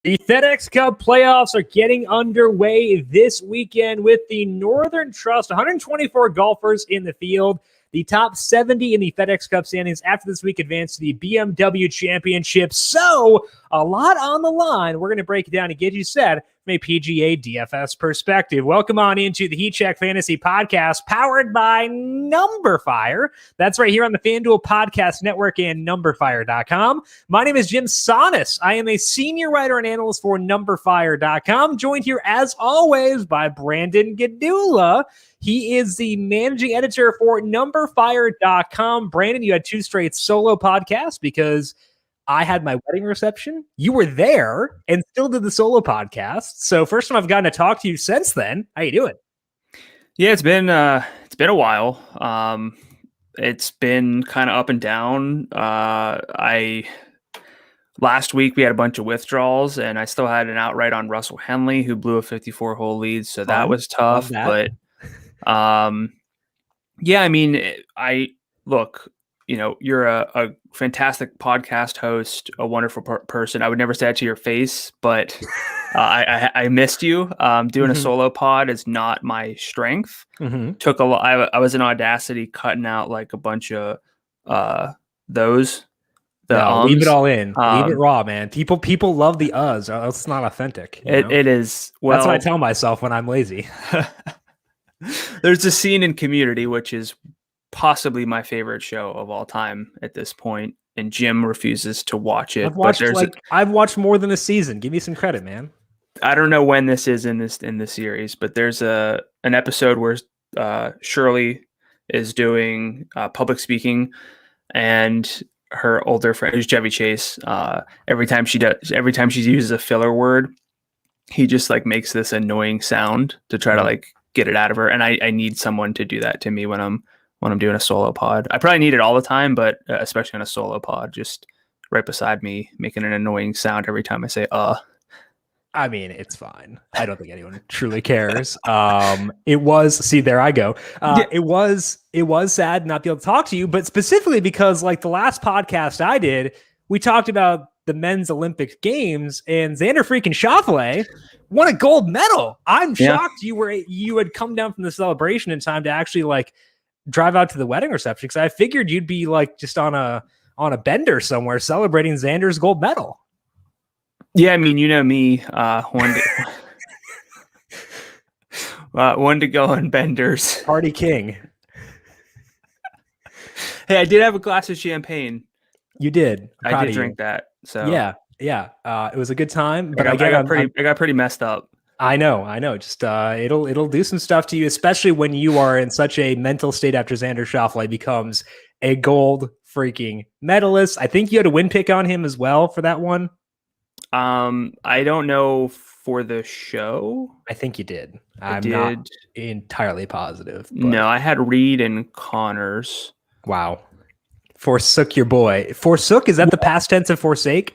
The FedEx Cup Playoffs are getting underway this weekend with the Northern Trust, 124 golfers in the field. The top 70 in the FedEx Cup standings after this week advance to the BMW Championship. So, a lot on the line. We're going to break it down and get you set from a PGA DFS perspective. Welcome on into the Heat Check Fantasy Podcast, powered by numberFire. That's right here on the FanDuel Podcast Network and numberFire.com. My name is Jim Sonis. I am a senior writer and analyst for numberFire.com, joined here as always by Brandon Gadula. He is the managing editor for numberFire.com. Brandon, you had two straight solo podcasts because I had my wedding reception. You were there and still did the solo podcast. So first time I've gotten to talk to you since then. How you doing? Yeah, it's been a while. It's been kind of up and down. Last week we had a bunch of withdrawals, and I still had an outright on Russell Henley, who blew a 54-hole lead. So that was tough. But yeah, I mean, look. You know, you're a fantastic podcast host, a wonderful person. I would never say that to your face, but I missed you. Doing a solo pod is not my strength. Took a lot. I was in Audacity cutting out like a bunch of those. Leave it all in. Leave it raw, man. People love the It's not authentic. It is. Well, that's what I tell myself when I'm lazy. There's a scene in Community, which is possibly my favorite show of all time at this point, and Jim refuses to watch it. I've watched more than a season. Give me some credit, man. I don't know when this is in the series, but there's an episode where Shirley is doing public speaking, and her older friend, who's Chevy Chase, every time she uses a filler word, he just like makes this annoying sound to try to like get it out of her. And I need someone to do that to me when I'm doing a solo pod. I probably need it all the time, but especially on a solo pod, just right beside me, making an annoying sound every time I say, I mean, it's fine. I don't think anyone truly cares. There I go. It was sad not be able to talk to you, but specifically because like the last podcast I did, we talked about the men's Olympic games, and Xander freaking Schauffele won a gold medal. I'm shocked you had come down from the celebration in time to actually like drive out to the wedding reception, because I figured you'd be like just on a bender somewhere celebrating Xander's gold medal. Yeah, I mean, you know me, one to go on benders. Party king. Hey, I did have a glass of champagne. You did. I did drink that. So yeah. It was a good time. But I got pretty messed up. I know. Just it'll do some stuff to you, especially when you are in such a mental state after Xander Schauffele becomes a gold freaking medalist. I think you had a win pick on him as well for that one. I don't know for the show. I think you did. I'm not entirely positive. But... No, I had Reed and Connors. Wow. Forsook your boy. Forsook? Is that the past tense of forsake?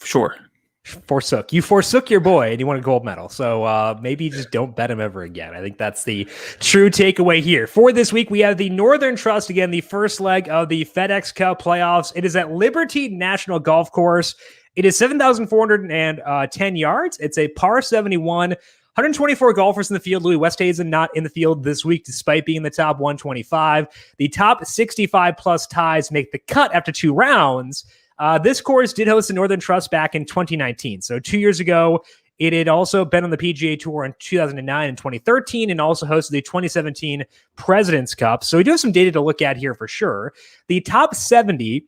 Sure. Forsook. You forsook your boy and you won a gold medal. So maybe you just don't bet him ever again. I think that's the true takeaway here. For this week, we have the Northern Trust, again, the first leg of the FedEx Cup Playoffs. It is at Liberty National Golf Course. It is 7,410 yards. It's a par 71. 124 golfers in the field. Louis Westhuizen not in the field this week, despite being in the top 125. The top 65 plus ties make the cut after 2 rounds. This course did host the Northern Trust back in 2019. So 2 years ago, it had also been on the PGA Tour in 2009 and 2013, and also hosted the 2017 President's Cup. So we do have some data to look at here for sure. The top 70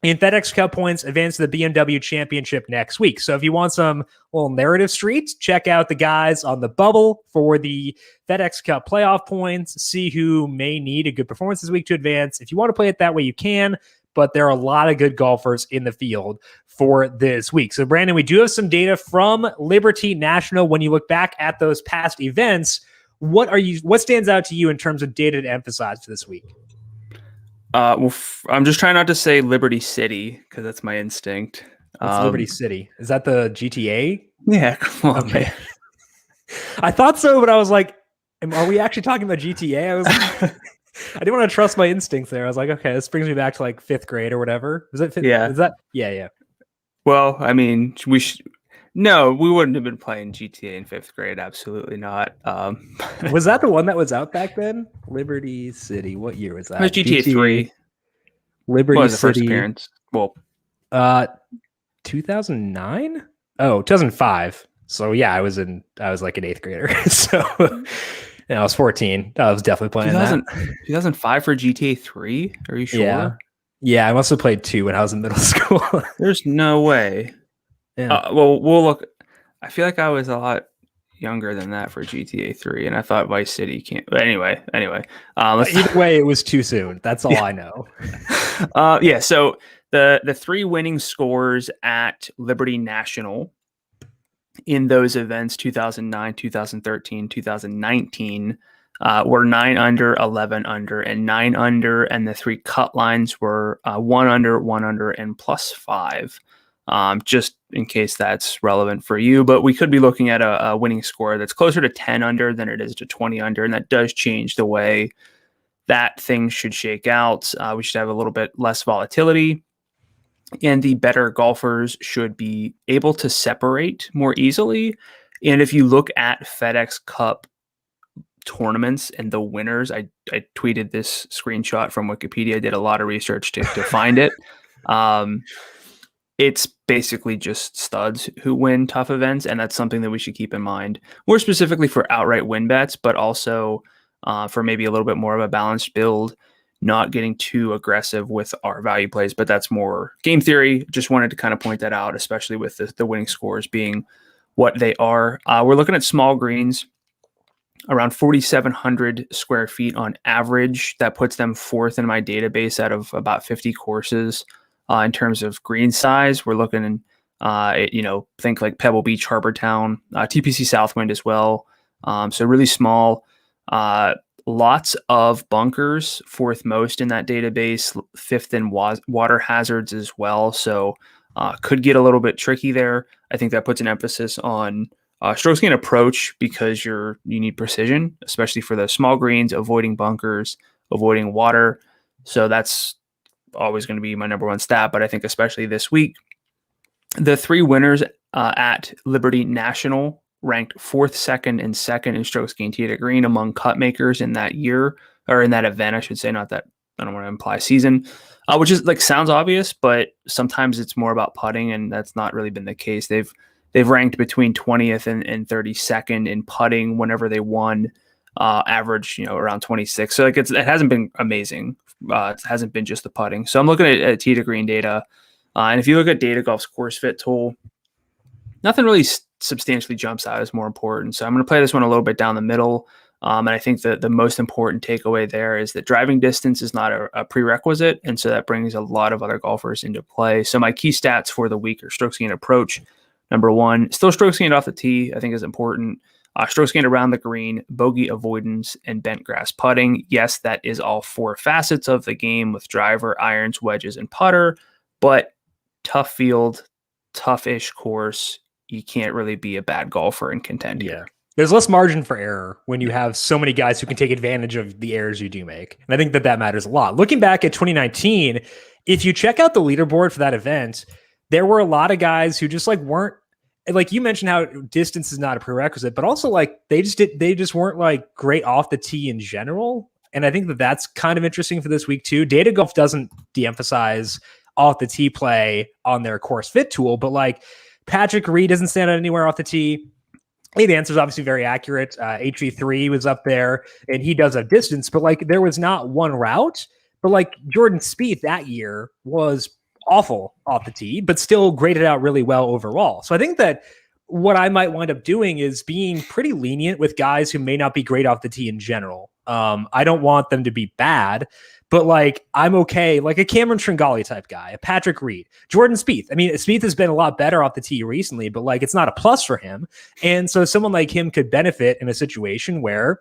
in FedEx Cup points advance to the BMW Championship next week. So if you want some little narrative streets, check out the guys on the bubble for the FedEx Cup playoff points, see who may need a good performance this week to advance. If you want to play it that way, you can. But there are a lot of good golfers in the field for this week. So, Brandon, we do have some data from Liberty National. When you look back at those past events, what stands out to you in terms of data to emphasize for this week? I'm just trying not to say Liberty City because that's my instinct. It's Liberty City. Is that the GTA? Yeah, come on, okay. Man. I thought so, but I was like, are we actually talking about GTA? I was like, I didn't want to trust my instincts there. I was like, okay, this brings me back to like 5th grade or whatever. Is it 5th? Yeah. Is that? Yeah. Well, I mean, we should. No, we wouldn't have been playing GTA in 5th grade. Absolutely not. Was that the one that was out back then? Liberty City. What year was It was that? GTA 3. What Liberty was the first City. appearance? Well, Uh, 2009. Oh, 2005. So yeah, I was like an 8th grader. So yeah, I was 14. I was definitely playing 2000, that. 2005 for GTA 3? Are you Yeah. sure? Yeah, I must have played 2 when I was in middle school. There's no way. Yeah. Well, we'll look. I feel like I was a lot younger than that for GTA 3, and I thought Vice City can't. But anyway. Either way, it was too soon. That's all Yeah. I know. Yeah. So the 3 winning scores at Liberty National in those events, 2009, 2013, 2019, were 9 under, 11 under, and 9 under, and the 3 cut lines were 1 under, 1 under, and +5. Just in case that's relevant for you, but we could be looking at a winning score that's closer to 10 under than it is to 20 under, and that does change the way that things should shake out. We should have a little bit less volatility, and the better golfers should be able to separate more easily. And if you look at FedEx Cup tournaments and the winners, I tweeted this screenshot from Wikipedia. I did a lot of research to find it. It's basically just studs who win tough events, and that's something that we should keep in mind, more specifically for outright win bets, but also for maybe a little bit more of a balanced build, not getting too aggressive with our value plays. But that's more game theory. Just wanted to kind of point that out, especially with the winning scores being what they are. We're looking at small greens, around 4,700 square feet on average. That puts them 4th in my database out of about 50 courses. In terms of green size, we're looking in, think like Pebble Beach, Harbor Town, TPC Southwind as well. So really small, lots of bunkers, 4th most in that database, 5th in water hazards as well. So could get a little bit tricky there. I think that puts an emphasis on strokes gain approach, because you need precision, especially for the small greens, avoiding bunkers, avoiding water. So that's always going to be my number one stat. But I think especially this week, the 3 winners at Liberty National ranked 4th, 2nd, and 2nd in strokes gained tee to green among cut makers in that year, or in that event, I should say. Not that I don't want to imply season, which is like sounds obvious, but sometimes it's more about putting, and that's not really been the case. They've ranked between 20th and 32nd in putting whenever they won, average around 26. So like it hasn't been amazing. It hasn't been just the putting. So I'm looking at tee to green data, and if you look at Data Golf's course fit tool, nothing really substantially jumps out as more important. So I'm going to play this one a little bit down the middle. And I think that the most important takeaway there is that driving distance is not a prerequisite. And so that brings a lot of other golfers into play. So my key stats for the week are strokes gained approach. Number 1, still strokes gained off the tee, I think is important. Strokes gained around the green, bogey avoidance, and bent grass putting. Yes, that is all 4 facets of the game with driver, irons, wedges, and putter. But tough field, tough-ish course, you can't really be a bad golfer and contend here. There's less margin for error when you have so many guys who can take advantage of the errors you do make. And I think that matters a lot. Looking back at 2019, if you check out the leaderboard for that event, there were a lot of guys who just weren't, like you mentioned how distance is not a prerequisite, but also they just weren't great off the tee in general. And I think that that's kind of interesting for this week too. Data Golf doesn't de-emphasize off the tee play on their course fit tool, but Patrick Reed doesn't stand out anywhere off the tee. Hey, the answer is obviously very accurate. HV3 was up there, and he does have distance, but there was not one route. But Jordan Spieth that year was awful off the tee, but still graded out really well overall. So I think that what I might wind up doing is being pretty lenient with guys who may not be great off the tee in general. I don't want them to be bad, but I'm okay. A Cameron Tringali type guy, a Patrick Reed, Jordan Spieth. I mean, Spieth has been a lot better off the tee recently, but it's not a plus for him. And so someone like him could benefit in a situation where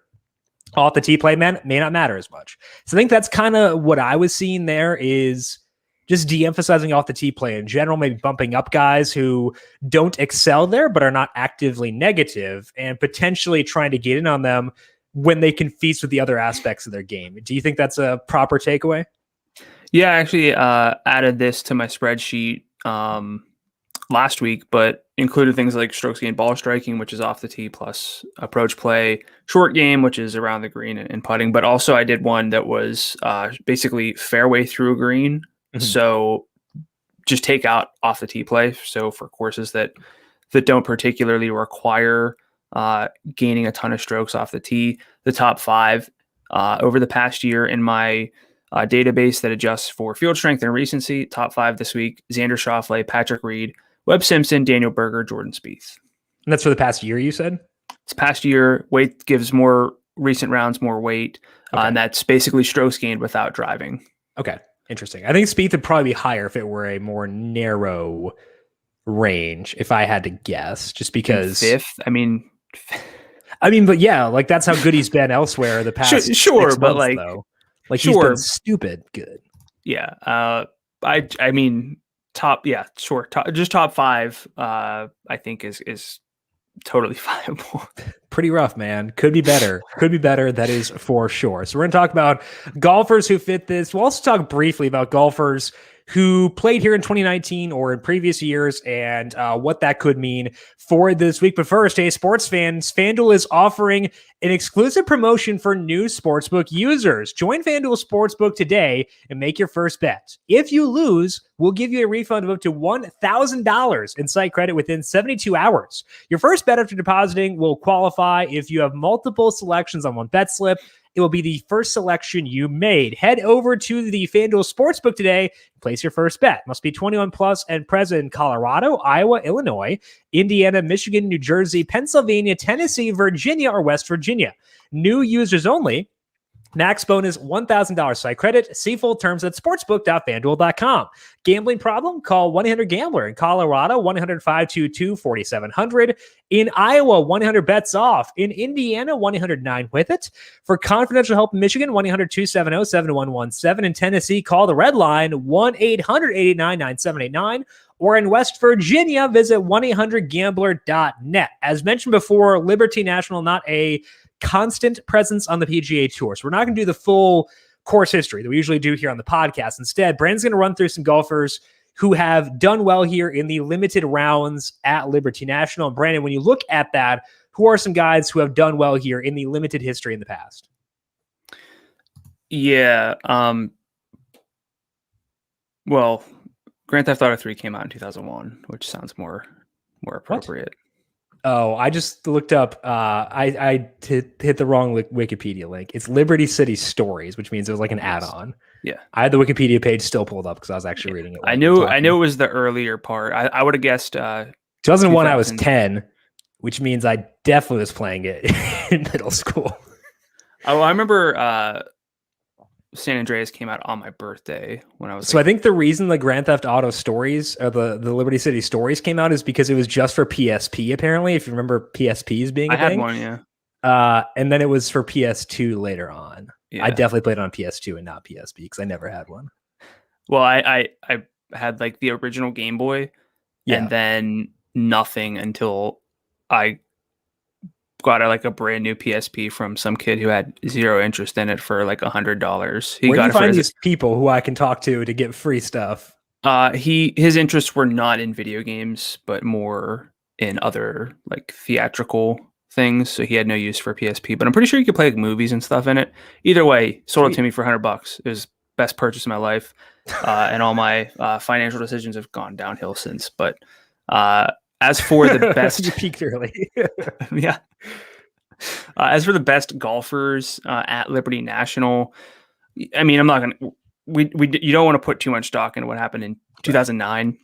off the tee play may not matter as much. So I think that's kind of what I was seeing there, is just de-emphasizing off the tee play in general, maybe bumping up guys who don't excel there but are not actively negative, and potentially trying to get in on them when they can feast with the other aspects of their game. Do you think that's a proper takeaway? Yeah, I actually added this to my spreadsheet last week, but included things like strokes gained ball striking, which is off the tee, plus approach play, short game, which is around the green and putting. But also I did one that was basically fairway through a green. Mhm. So just take out off the tee play. So for courses that don't particularly require gaining a ton of strokes off the tee, the top 5 over the past year in my database that adjusts for field strength and recency. Top 5 this week: Xander Schauffele, Patrick Reed, Webb Simpson, Daniel Berger, Jordan Spieth. And that's for the past year, you said? It's past year. Weight gives more recent rounds, more weight. Okay. And that's basically strokes gained without driving. Okay. Interesting. I think Spieth would probably be higher if it were a more narrow range, if I had to guess, just because. 5th? I mean, but yeah, like that's how good he's been elsewhere the past sure, 6 but months, like, though. Like sure. he's been stupid good. Yeah. I mean, top, yeah, sure. Just top 5, I think is totally viable. Pretty rough, man. Could be better. Could be better. That is for sure. So we're going to talk about golfers who fit this. We'll also talk briefly about golfers who played here in 2019 or in previous years and what that could mean for this week. But first, hey, sports fans, FanDuel is offering an exclusive promotion for new sportsbook users. Join FanDuel Sportsbook today and make your first bet. If you lose, we'll give you a refund of up to $1,000 in site credit within 72 hours. Your first bet after depositing will qualify if you have multiple selections on one bet slip. It will be the first selection you made. Head over to the FanDuel Sportsbook today. Place your first bet. Must be 21 plus and present in Colorado, Iowa, Illinois, Indiana, Michigan, New Jersey, Pennsylvania, Tennessee, Virginia, or West Virginia. New users only. Max bonus $1,000 site credit. See full terms at sportsbook.fanduel.com. Gambling problem? Call 1-800-GAMBLER. In Colorado, 1-800-522-4700. In Iowa, 1-800-BETS-OFF. In Indiana, 1-800-9-WITH-IT. For confidential help in Michigan, 1-800-270-7117. In Tennessee, call the Red Line, 1-800-889-9789. Or in West Virginia, visit 1-800-GAMBLER.net. As mentioned before, Liberty National, not a constant presence on the PGA Tour. So we're not going to do the full course history that we usually do here on the podcast. Instead, Brandon's going to run through some golfers who have done well here in the limited rounds at Liberty National. And Brandon, when you look at that, who are some guys who have done well here in the limited history in the past? Yeah. Well, Grand Theft Auto 3 came out in 2001, which sounds more appropriate. What? Oh, I just looked up. I hit the wrong Wikipedia link. It's Liberty City Stories, which means it was like an add-on. Yeah, I had the Wikipedia page still pulled up because I was actually reading it. I knew it was the earlier part. I would have guessed 2001. I was 10, which means I definitely was playing it in middle school. Oh, I remember San Andreas came out on my birthday when I was. So I think the reason the Grand Theft Auto Stories or the Liberty City Stories came out is because it was just for PSP. Apparently, if you remember PSPs being a thing. I had one, yeah. And then it was for PS2 later on. Yeah. I definitely played it on PS2 and not PSP because I never had one. Well, I had like the original Game Boy, and then nothing until I got a brand new PSP from some kid who had zero interest in it for like $100. Where do you find these people who I can talk to get free stuff? His interests were not in video games, but more in other like theatrical things. So he had no use for PSP, but I'm pretty sure you could play like movies and stuff in it. Either way, sold it to me for $100. It was best purchase of my life. And all my financial decisions have gone downhill since. But as for the best, you peaked early. Yeah. As for the best golfers at Liberty National, I mean, I'm not gonna. You don't want to put too much stock into what happened in 2009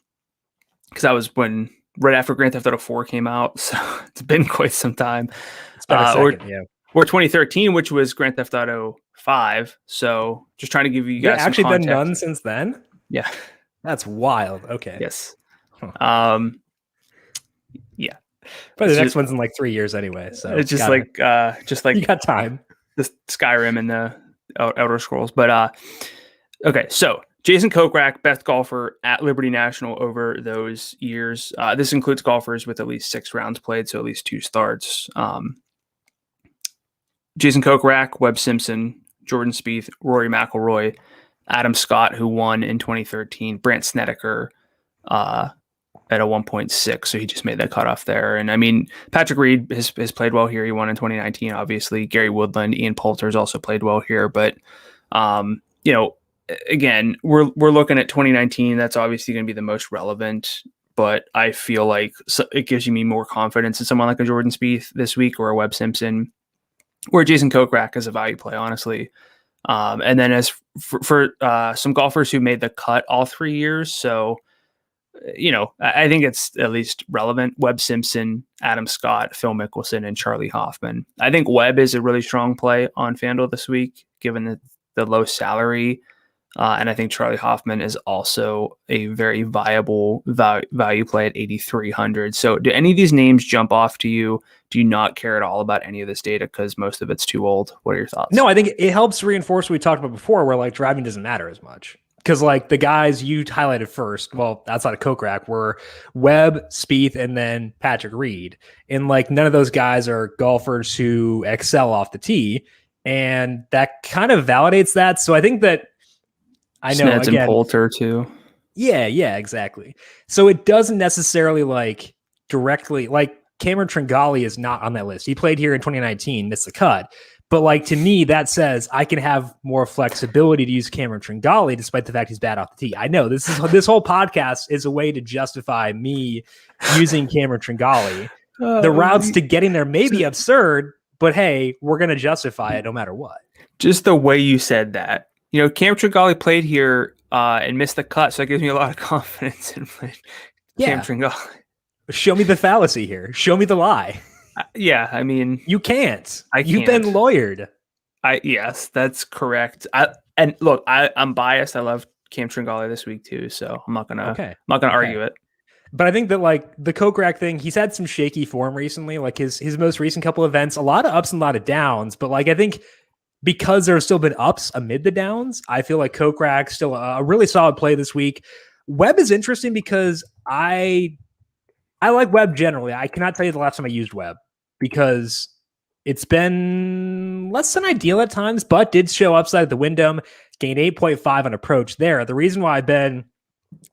because that was right after Grand Theft Auto 4 came out. So it's been quite some time. It's been a second, or 2013, which was Grand Theft Auto 5. So just trying to give you guys actually some context. Been none since then. Yeah, that's wild. Okay. Yes. Huh. Yeah. But the next one's in like 3 years anyway. So it's just like you got time. The Skyrim and the Elder Scrolls. But okay, so Jason Kokrak, best golfer at Liberty National over those years. This includes golfers with at least 6 rounds played, so at least 2 starts. Jason Kokrak, Webb Simpson, Jordan Spieth, Rory Mcilroy, Adam Scott, who won in 2013, Brandt Snedeker, at a 1.6, so he just made that cutoff there. And I mean, Patrick Reed has played well here. He won in 2019, obviously. Gary Woodland, Ian Poulter has also played well here. But, you know, again, we're looking at 2019. That's obviously going to be the most relevant. But I feel like it gives me more confidence in someone like a Jordan Spieth this week, or a Webb Simpson, or Jason Kokrak as a value play, honestly. And then as for some golfers who made the cut all 3 years, so, you know, I think it's at least relevant. Webb Simpson, Adam Scott, Phil Mickelson, and Charlie Hoffman. I think Webb is a really strong play on FanDuel this week, given the low salary. And I think Charlie Hoffman is also a very viable value play at 8,300. So do any of these names jump off to you? Do you not care at all about any of this data because most of it's too old? What are your thoughts? No, I think it helps reinforce what we talked about before, where like driving doesn't matter as much. Because like the guys you highlighted first, well, outside of Kokrak, were Webb, Spieth, and then Patrick Reed. And like none of those guys are golfers who excel off the tee. And that kind of validates that. So I think that I know Sneds again, and Poulter too. Yeah, exactly. So it doesn't necessarily like directly like Cameron Tringali is not on that list. He played here in 2019, missed the cut. But like to me, that says I can have more flexibility to use Cameron Tringali despite the fact he's bad off the tee. I know this whole podcast is a way to justify me using Cameron Tringali. The routes to getting there may be absurd, but hey, we're going to justify it no matter what. Just the way you said that. You know, Cameron Tringali played here and missed the cut, so that gives me a lot of confidence in playing Cameron Tringali. Show me the fallacy here. Show me the lie. Yeah, I mean, you can't. You've been lawyered. Yes, that's correct. And look, I'm biased. I love Cam Tringali this week too, so I'm not gonna argue it. But I think that like the Kokrak thing, he's had some shaky form recently. Like his most recent couple events, a lot of ups and a lot of downs. But like I think because there have still been ups amid the downs, I feel like Kokrak's still a really solid play this week. Webb is interesting because I like Webb generally. I cannot tell you the last time I used Webb, because it's been less than ideal at times, but did show upside at the Wyndham, gained 8.5 on approach there. The reason why I've been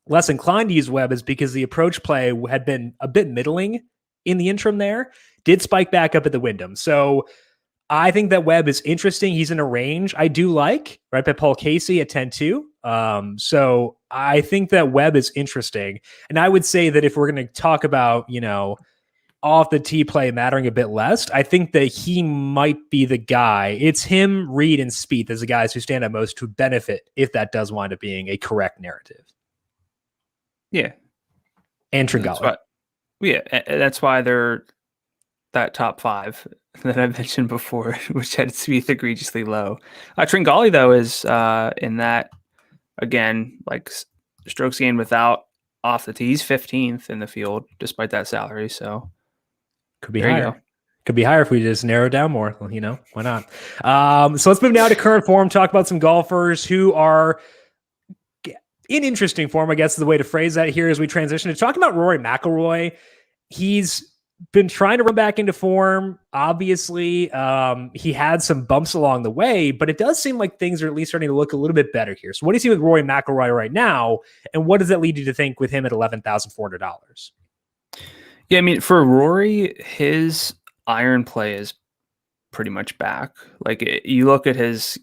less inclined to use Webb is because the approach play had been a bit middling in the interim there, did spike back up at the Wyndham. So I think that Webb is interesting. He's in a range I do like, right by Paul Casey at 10-2. So I think that Webb is interesting. And I would say that if we're going to talk about, you know, off the tee play mattering a bit less, I think that he might be the guy. It's him, Reed, and Spieth as the guys who stand out most to benefit if that does wind up being a correct narrative. Yeah. And Tringali. That's why they're that top five that I mentioned before, which had Spieth egregiously low. Tringali, though, is in that, again, like strokes gained without off the tee. He's 15th in the field, despite that salary. So could be higher. Could be higher if we just narrow down more. Well, you know, why not? So let's move now to current form, talk about some golfers who are in interesting form, I guess is the way to phrase that here as we transition to talking about Rory Mcilroy. He's been trying to run back into form. Obviously, he had some bumps along the way, but it does seem like things are at least starting to look a little bit better here. So what do you see with Rory Mcilroy right now? And what does that lead you to think with him at $11,400? Yeah, I mean, for Rory, his iron play is pretty much back. Like you look at his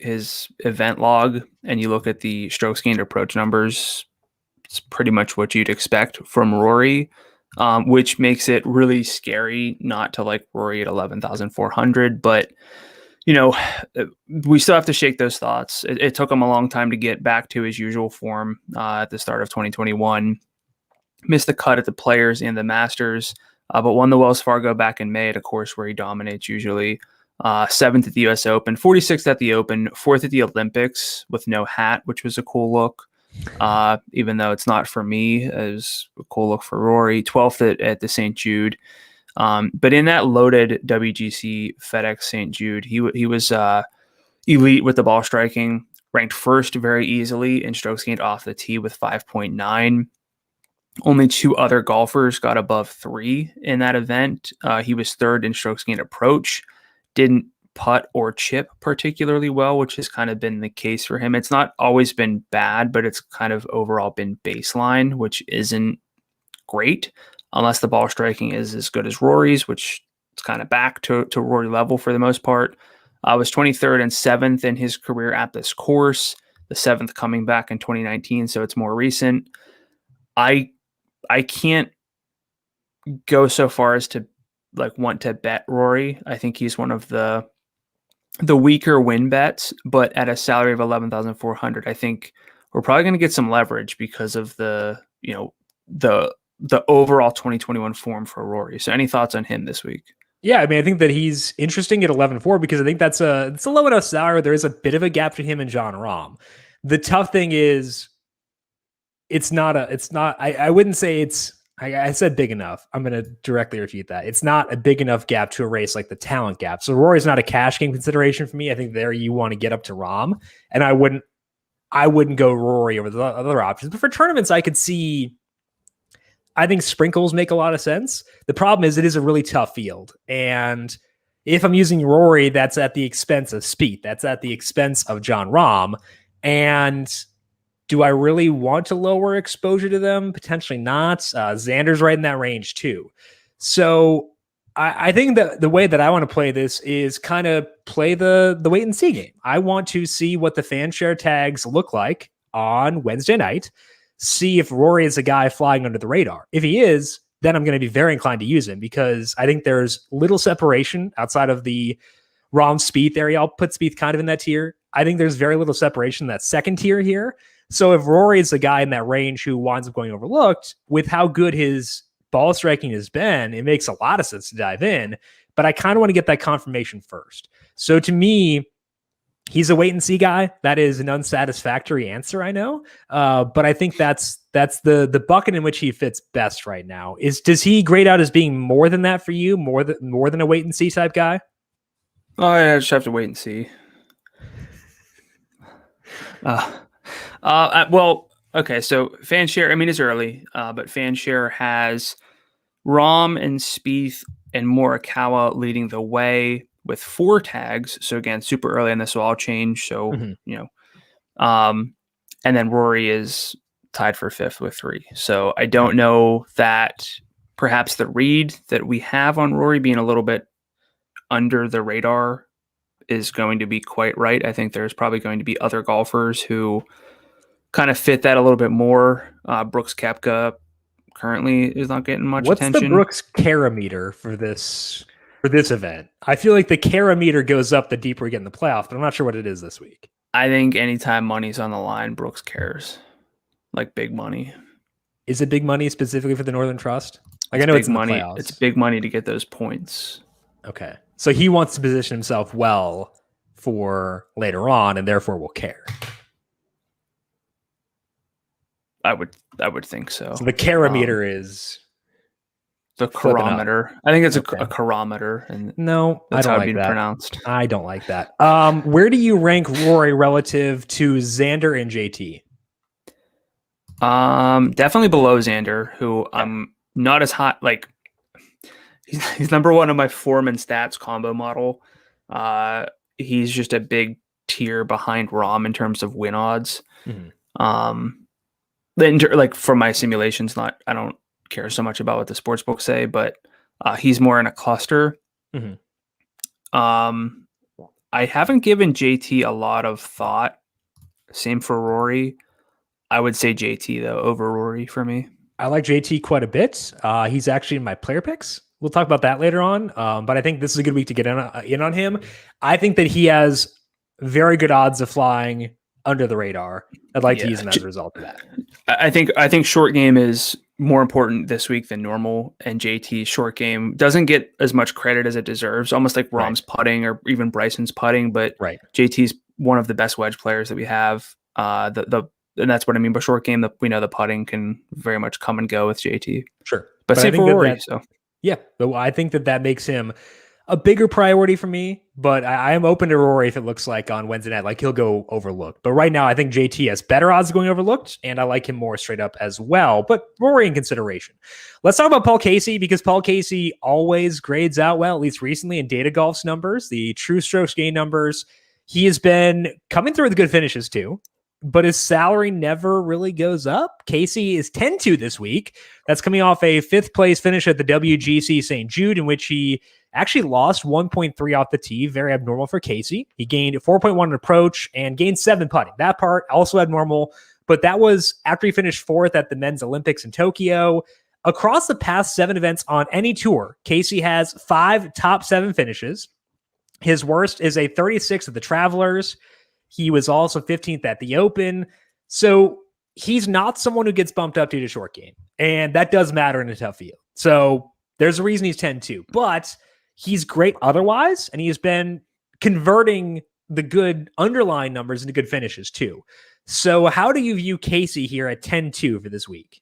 event log and you look at the strokes gained approach numbers, it's pretty much what you'd expect from Rory. Which makes it really scary not to like Rory at 11,400. But, you know, we still have to shake those thoughts. It took him a long time to get back to his usual form at the start of 2021. Missed the cut at the Players and the Masters, but won the Wells Fargo back in May at a course where he dominates usually. 7th at the US Open, 46th at the Open, 4th at the Olympics with no hat, which was a cool look. Even though it's not for me, it was a cool look for Rory. 12th at the St. Jude. But in that loaded WGC FedEx St. Jude, he was elite with the ball striking, ranked first very easily in strokes gained off the tee with 5.9. Only 2 other golfers got above 3 in that event. He was 3rd in strokes gained approach, didn't putt or chip particularly well, which has kind of been the case for him. It's not always been bad, but it's kind of overall been baseline, which isn't great, unless the ball striking is as good as Rory's, which is kind of back to Rory level for the most part. Was 23rd and 7th in his career at this course, the 7th coming back in 2019, so it's more recent. I can't go so far as to like want to bet Rory. I think he's one of the weaker win bets, but at a salary of 11,400, I think we're probably going to get some leverage because of the overall 2021 form for Rory. So any thoughts on him this week? Yeah, I mean, I think that he's interesting at 11-4 because I think it's a low enough salary. There is a bit of a gap between him and Jon Rahm. The tough thing is I wouldn't say I said big enough. I'm going to directly refute that. It's not a big enough gap to erase like the talent gap. So Rory's not a cash game consideration for me. I think there you want to get up to Rahm, and I wouldn't go Rory over the other options. But for tournaments, I think sprinkles make a lot of sense. The problem is it is a really tough field. And if I'm using Rory, that's at the expense of Spieth. That's at the expense of Jon Rahm. And do I really want to lower exposure to them? Potentially not. Xander's right in that range too. So I think that the way that I want to play this is kind of play the wait and see game. I want to see what the fan share tags look like on Wednesday night. See if Rory is a guy flying under the radar. If he is, then I'm going to be very inclined to use him because I think there's little separation outside of the Rahm Spieth area. I'll put Spieth kind of in that tier. I think there's very little separation in that second tier here. So if Rory is the guy in that range who winds up going overlooked, with how good his ball striking has been, it makes a lot of sense to dive in. But I kind of want to get that confirmation first. So to me, he's a wait and see guy. That is an unsatisfactory answer, I know. But I think that's the bucket in which he fits best right now. Does he grade out as being more than that for you? More than a wait and see type guy? Oh, I just have to wait and see. Well, okay. So FanShare, I mean, it's early, but FanShare has Rahm and Spieth and Morikawa leading the way with 4 tags. So again, super early, and this will all change. So, and then Rory is tied for 5th with 3. So I don't know that perhaps the read that we have on Rory being a little bit under the radar is going to be quite right. I think there's probably going to be other golfers who kind of fit that a little bit more. Brooks Koepka currently is not getting much attention. What's the Brooks Carameter for this event? I feel like the Carameter goes up the deeper we get in the playoffs, but I'm not sure what it is this week. I think anytime money's on the line, Brooks cares. Like big money. Is it big money specifically for the Northern Trust? Like, I know it's in the playoffs. It's big money to get those points. Okay. So he wants to position himself well for later on, and therefore will care. I would think so. So the Carameter is the Carometer. I think it's a Carometer, and no, that's I don't how like it'd be that. pronounced. I don't like that. Where do you rank Rory relative to Xander and JT? Definitely below Xander, who I'm not as hot. Like he's number 1 on my form and stats combo model. He's just a big tier behind Rahm in terms of win odds. Like for my simulations, I don't care so much about what the sportsbooks say, but he's more in a cluster. I haven't given JT a lot of thought. Same for Rory. I would say JT though over Rory for me. I like JT quite a bit. He's actually in my player picks. We'll talk about that later on. But I think this is a good week to get in on him. I think that he has very good odds of flying under the radar. I'd like to use him as a result of that. I think short game is more important this week than normal, and JT's short game doesn't get as much credit as it deserves. Almost like Rahm's putting or even Bryson's putting, but JT's one of the best wedge players that we have. And that's what I mean by short game. We know the putting can very much come and go with JT. Sure, but same for Rory. Yeah, but I think that makes him a bigger priority for me, but I am open to Rory if it looks like on Wednesday night, like he'll go overlooked. But right now, I think JT has better odds of going overlooked, and I like him more straight up as well. But Rory in consideration. Let's talk about Paul Casey, because Paul Casey always grades out well, at least recently in Data Golf's numbers, the true strokes gain numbers. He has been coming through with good finishes too. but his salary never really goes up. Casey is 10-2 this week. That's coming off a 5th place finish at the WGC St. Jude, in which he actually lost 1.3 off the tee. Very abnormal for Casey. He gained 4.1 in approach and gained 7 putting. That part also abnormal, but that was after he finished 4th at the Men's Olympics in Tokyo. Across the past 7 events on any tour, Casey has 5 top 7 finishes. His worst is a 36 at the Travelers. He was also 15th at the Open. So he's not someone who gets bumped up due to short game. And that does matter in a tough field. So there's a reason he's 10-2. But he's great otherwise. And he has been converting the good underlying numbers into good finishes too. So how do you view Casey here at 10-2 for this week?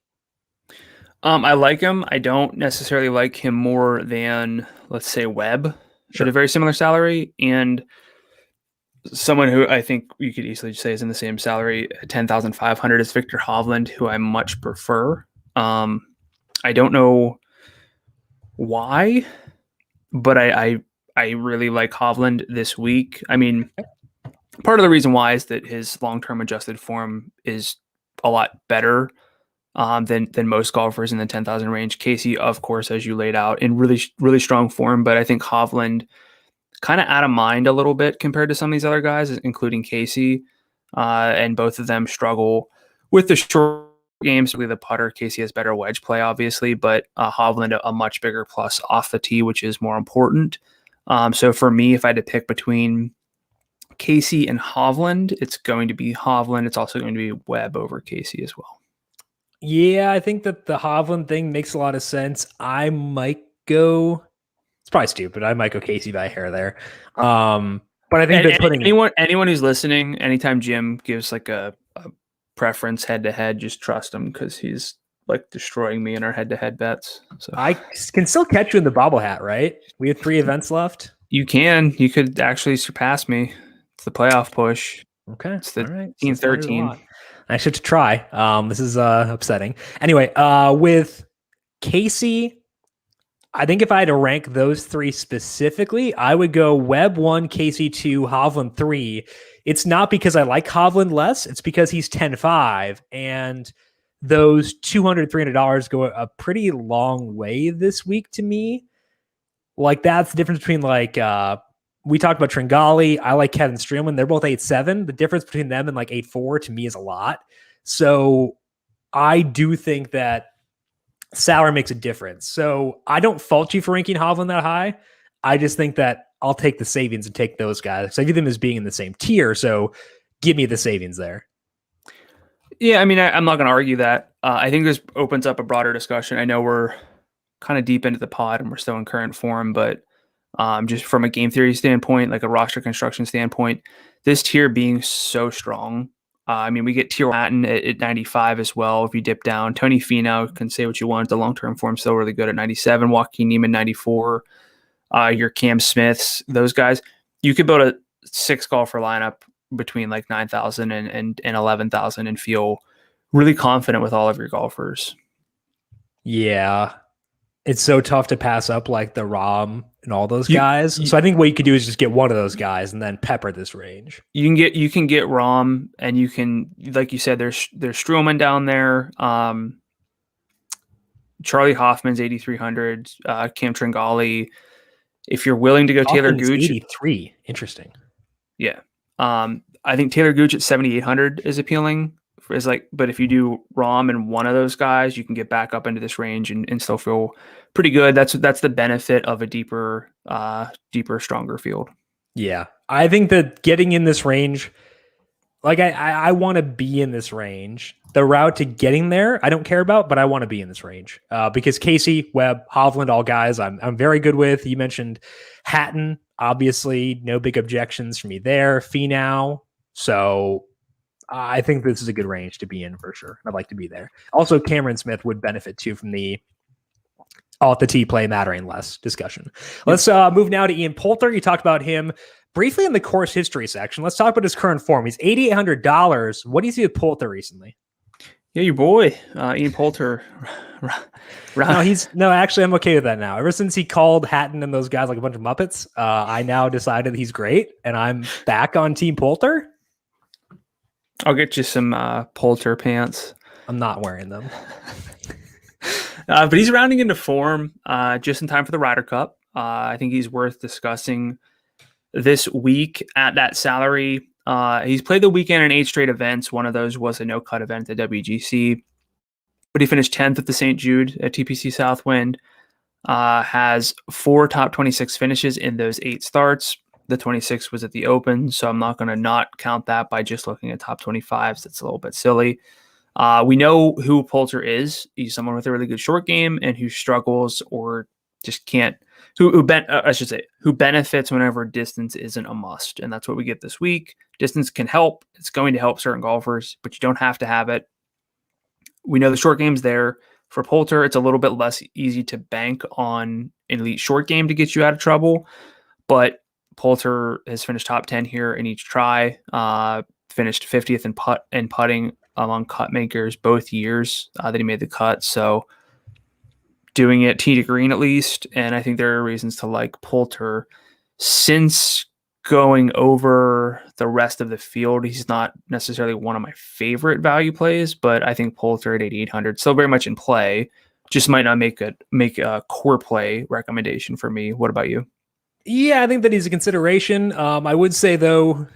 I like him. I don't necessarily like him more than, let's say, Webb. Sure. At a very similar salary. And someone who I think you could easily say is in the same salary, 10,500, is Victor Hovland, who I much prefer. I don't know why, but I really like Hovland this week. I mean, part of the reason why is that his long-term adjusted form is a lot better than most golfers in the 10,000 range. Casey, of course, as you laid out, in really, really strong form, but I think Hovland kind of out of mind a little bit compared to some of these other guys, including Casey, and both of them struggle with the short games, particularly the putter. Casey has better wedge play, obviously, but Hovland a much bigger plus off the tee, which is more important. So for me, if I had to pick between Casey and Hovland, it's going to be Hovland. It's also going to be Webb over Casey as well. Yeah, I think that the Hovland thing makes a lot of sense. I might go... It's probably stupid. I might go Casey by a hair there. But I think they're putting anyone who's listening, anytime Jim gives like a preference head to head, just trust him because he's like destroying me in our head to head bets. So I can still catch you in the bobble hat, right? We have 3 events left. You could actually surpass me. It's the playoff push. Okay. It's the all right. 13. I should try. This is upsetting. Anyway, with Casey, I think if I had to rank those 3 specifically, I would go Webb 1, Casey 2, Hovland 3. It's not because I like Hovland less. It's because he's 10-5, and those $200, $300 go a pretty long way this week to me. Like, that's the difference between, like, we talked about Tringali. I like Kevin Streelman. They're both 8-7. The difference between them and like 8-4 to me is a lot. So I do think that salary makes a difference. So I don't fault you for ranking Hovland that high. I just think that I'll take the savings and take those guys. So I view them as being in the same tier. So give me the savings there. Yeah, I mean, I'm not going to argue that. I think this opens up a broader discussion. I know we're kind of deep into the pod and we're still in current form, but just from a game theory standpoint, like a roster construction standpoint, this tier being so strong. I mean, we get tier Latin at 95 as well. If you dip down, Tony Finau, can say what you want. The long-term form still really good at 97. Joaquin Niemann, 94. Your Cam Smiths, those guys. You could build a 6 golfer lineup between like 9,000 and 11,000 and feel really confident with all of your golfers. Yeah. It's so tough to pass up like the Rahm and all those guys. So I think what you could do is just get one of those guys and then pepper this range. You can get Rahm, and you can, like you said, there's Streelman down there. Charlie Hoffman's 8,300. Cam Tringali. If you're willing to go Taylor Gooch, 83. Interesting. Yeah. I think Taylor Gooch at 7,800 is appealing. But if you do Rahm and one of those guys, you can get back up into this range and still feel pretty good. That's the benefit of a deeper, stronger field. Yeah. I think that getting in this range, like I want to be in this range. The route to getting there, I don't care about, but I want to be in this range because Casey, Webb, Hovland, all guys I'm very good with. You mentioned Hatton, obviously, no big objections for me there. Finau. So I think this is a good range to be in for sure. I'd like to be there. Also, Cameron Smith would benefit too from the all at the tee play mattering less discussion. Let's move now to Ian Poulter. You talked about him briefly in the course history section. Let's talk about his current form. He's $8,800. What do you see with Poulter recently? Yeah, your boy, Ian Poulter. Actually, I'm okay with that now. Ever since he called Hatton and those guys like a bunch of Muppets, I now decided he's great, and I'm back on Team Poulter. I'll get you some Poulter pants. I'm not wearing them. But he's rounding into form just in time for the Ryder Cup. I think he's worth discussing this week at that salary. He's played the weekend in 8 straight events. One of those was a no-cut event at WGC. But he finished 10th at the St. Jude at TPC Southwind. Has 4 top 26 finishes in those 8 starts. The 26 was at the Open, so I'm not going to not count that by just looking at top 25s. That's a little bit silly. We know who Poulter is. He's someone with a really good short game and who struggles or just can't. Who benefits whenever distance isn't a must, and that's what we get this week. Distance can help. It's going to help certain golfers, but you don't have to have it. We know the short game's there. For Poulter, it's a little bit less easy to bank on an elite short game to get you out of trouble, but Poulter has finished top 10 here in each try, finished 50th in putting among cut makers both years that he made the cut. So doing it tee to green at least, and I think there are reasons to like Poulter. Since going over the rest of the field, he's not necessarily one of my favorite value plays, but I think Poulter at 8,800 still very much in play. Just might not make a core play recommendation for me. What about you? Yeah, I think that he's a consideration. I would say, though,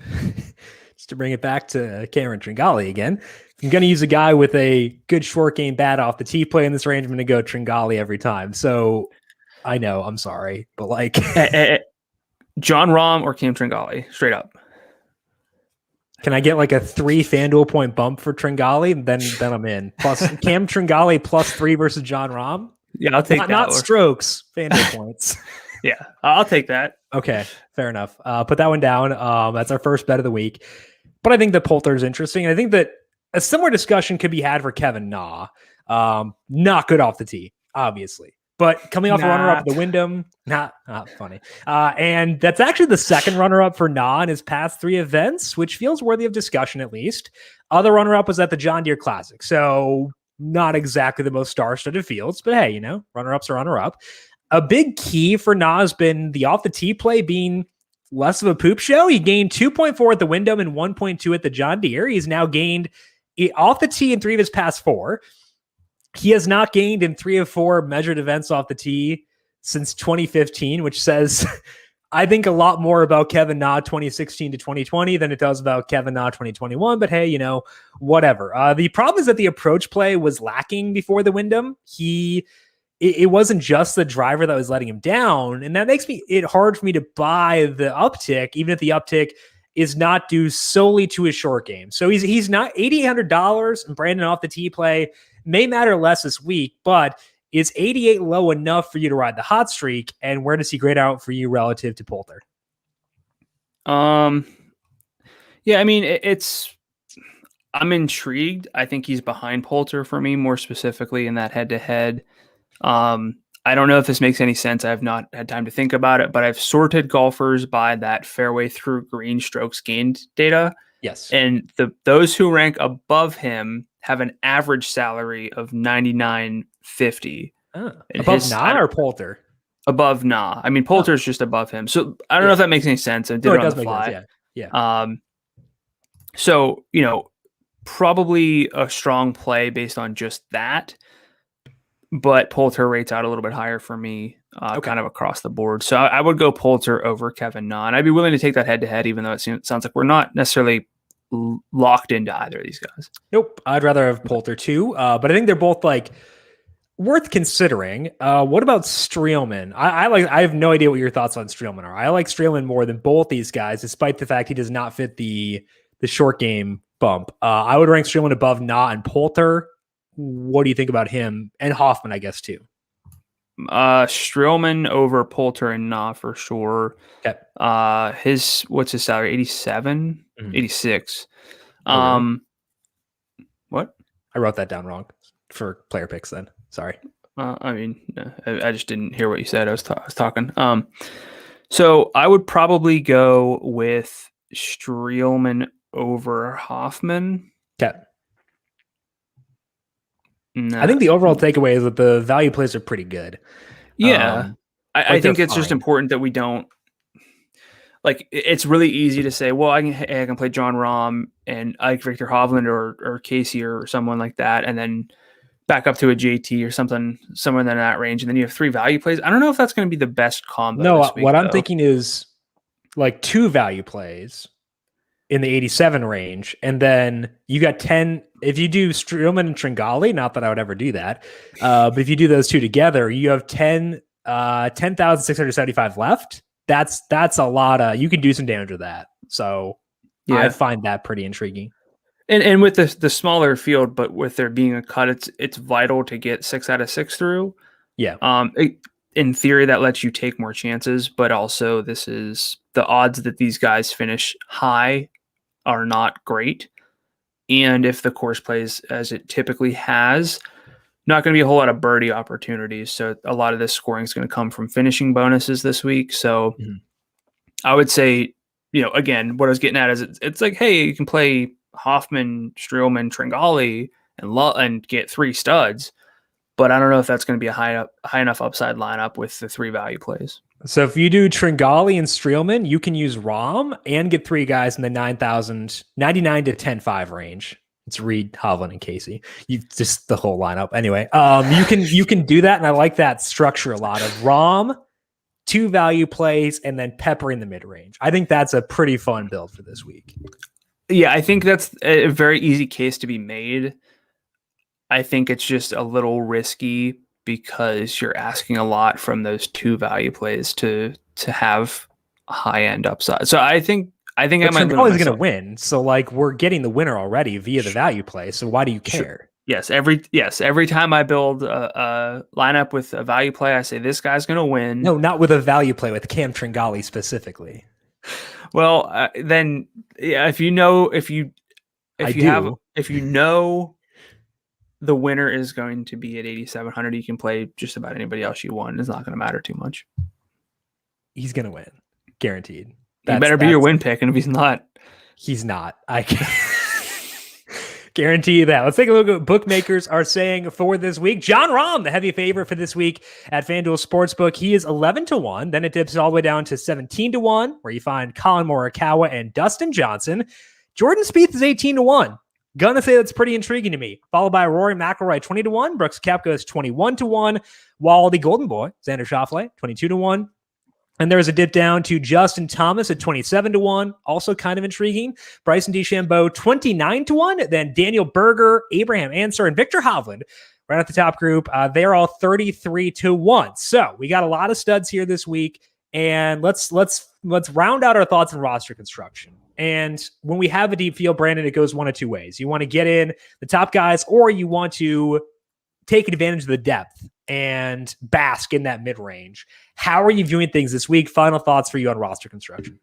just to bring it back to Cameron Tringali again, if I'm going to use a guy with a good short game bat off the tee play in this range, I'm going to go Tringali every time. So I know, I'm sorry, but like John Rahm or Cam Tringali, straight up. Can I get like a 3 FanDuel point bump for Tringali? Then I'm in. Plus Cam Tringali +3 versus John Rahm. Yeah, I'll take that. Not strokes, FanDuel points. Yeah, I'll take that. Okay, fair enough. Put that one down. That's our first bet of the week. But I think that Poulter is interesting. I think that a similar discussion could be had for Kevin Na. Not good off the tee, obviously. But coming off a runner-up at the Wyndham, not funny. And that's actually the second runner-up for Na in his past 3 events, which feels worthy of discussion at least. Other runner-up was at the John Deere Classic. So not exactly the most star-studded fields, but hey, runner-ups are runner-up. A big key for Na has been the off-the-tee play being less of a poop show. He gained 2.4 at the Wyndham and 1.2 at the John Deere. He's now gained off the tee in 3 of his past 4. He has not gained in 3 of 4 measured events off the tee since 2015, which says, I think, a lot more about Kevin Na 2016 to 2020 than it does about Kevin Na 2021. But hey, whatever. The problem is that the approach play was lacking before the Wyndham. It wasn't just the driver that was letting him down, and that makes it hard for me to buy the uptick, even if the uptick is not due solely to his short game. So he's not $8,800, and Brandon off the tee play may matter less this week, but is 88 low enough for you to ride the hot streak? And where does he grade out for you relative to Poulter? Yeah, I mean, I'm intrigued. I think he's behind Poulter for me, more specifically in that head-to-head. I don't know if this makes any sense. I have not had time to think about it, but I've sorted golfers by that fairway through green strokes gained data. Yes. And those who rank above him have an average salary of $99.50. Above Na or Poulter? Above Na. I mean, Poulter's just above him. So I don't know if that makes any sense. I did it does on the fly. Sense. Yeah. So, probably a strong play based on just that. But Poulter rates out a little bit higher for me, kind of across the board. So I would go Poulter over Kevin Na. And I'd be willing to take that head-to-head, even though it sounds like we're not necessarily locked into either of these guys. Nope. I'd rather have Poulter too. But I think they're both worth considering. What about Streelman? I have no idea what your thoughts on Streelman are. I like Streelman more than both these guys, despite the fact he does not fit the short game bump. I would rank Streelman above Na and Poulter. What do you think about him and Hoffman, I guess, too? Streelman over Poulter and Na for sure. Okay. What's his salary? 87, 86. Really? What? I wrote that down wrong for player picks then. Sorry. I just didn't hear what you said. I was talking. So I would probably go with Streelman over Hoffman. Okay. No. I think the overall takeaway is that the value plays are pretty good. Yeah. I think it's just important that we don't. like it's really easy to say, well, I can play John Rahm and Ike Victor Hovland or Casey or someone like that, and then back up to a JT or something somewhere in that range, and then you have 3 value plays. I don't know if that's going to be the best combo No, this week. what I'm thinking is like 2 value plays in the 87 range, and then you got 10. If you do Streelman and Tringali, not that I would ever do that, but if you do those 2 together, you have 10,675 left. That's a lot of, you can do some damage with that. So yeah. I find that pretty intriguing. And with the smaller field, but with there being a cut, it's vital to get 6 out of 6 through. Yeah. In theory, that lets you take more chances, but also this is the odds that these guys finish high are not great. And if the course plays as it typically has, not going to be a whole lot of birdie opportunities. So a lot of this scoring is going to come from finishing bonuses this week. So I would say, again, what I was getting at is it's like, hey, you can play Hoffman, Streelman, Tringali, and get 3 studs. But I don't know if that's going to be a high enough upside lineup with the 3 value plays. So if you do Tringali and Streelman, you can use Rahm and get 3 guys in the 9,099 to 10.5 range. It's Reed, Hovland, and Casey. You just the whole lineup. Anyway, you can do that, and I like that structure a lot of Rahm, 2 value plays, and then pepper in the mid range. I think that's a pretty fun build for this week. Yeah, I think that's a very easy case to be made. I think it's just a little risky because you're asking a lot from those 2 value plays to have high end upside. So I think I might always going to win. So like we're getting the winner already via the value play. So why do you care? Yes, every time I build a lineup with a value play, I say this guy's going to win. No, not with a value play, with Cam Tringali specifically. Well, then if you know the winner is going to be at 8,700, you can play just about anybody else you want. It's not going to matter too much. He's going to win, guaranteed. He better be your win pick, and if he's not, I can guarantee you that. Let's take a look at what bookmakers are saying for this week. John Rahm, the heavy favorite for this week at FanDuel Sportsbook. He is 11-1. Then it dips all the way down to 17-1, where you find Colin Morikawa and Dustin Johnson. Jordan Spieth is 18-1. Gonna say that's pretty intriguing to me. Followed by Rory Mcilroy, 20-1. Brooks Capco is 21-1. While the Golden Boy, Xander Schauffele, 22-1. And there's a dip down to Justin Thomas at 27-1. Also kind of intriguing. Bryson DeChambeau, 29-1. Then Daniel Berger, Abraham Answer, and Victor Hovland right at the top group. They're all 33-1. So we got a lot of studs here this week. And let's round out our thoughts on roster construction. And when we have a deep field, Brandon, it goes one of 2 ways. You want to get in the top guys, or you want to take advantage of the depth and bask in that mid-range. How are you viewing things this week? Final thoughts for you on roster construction.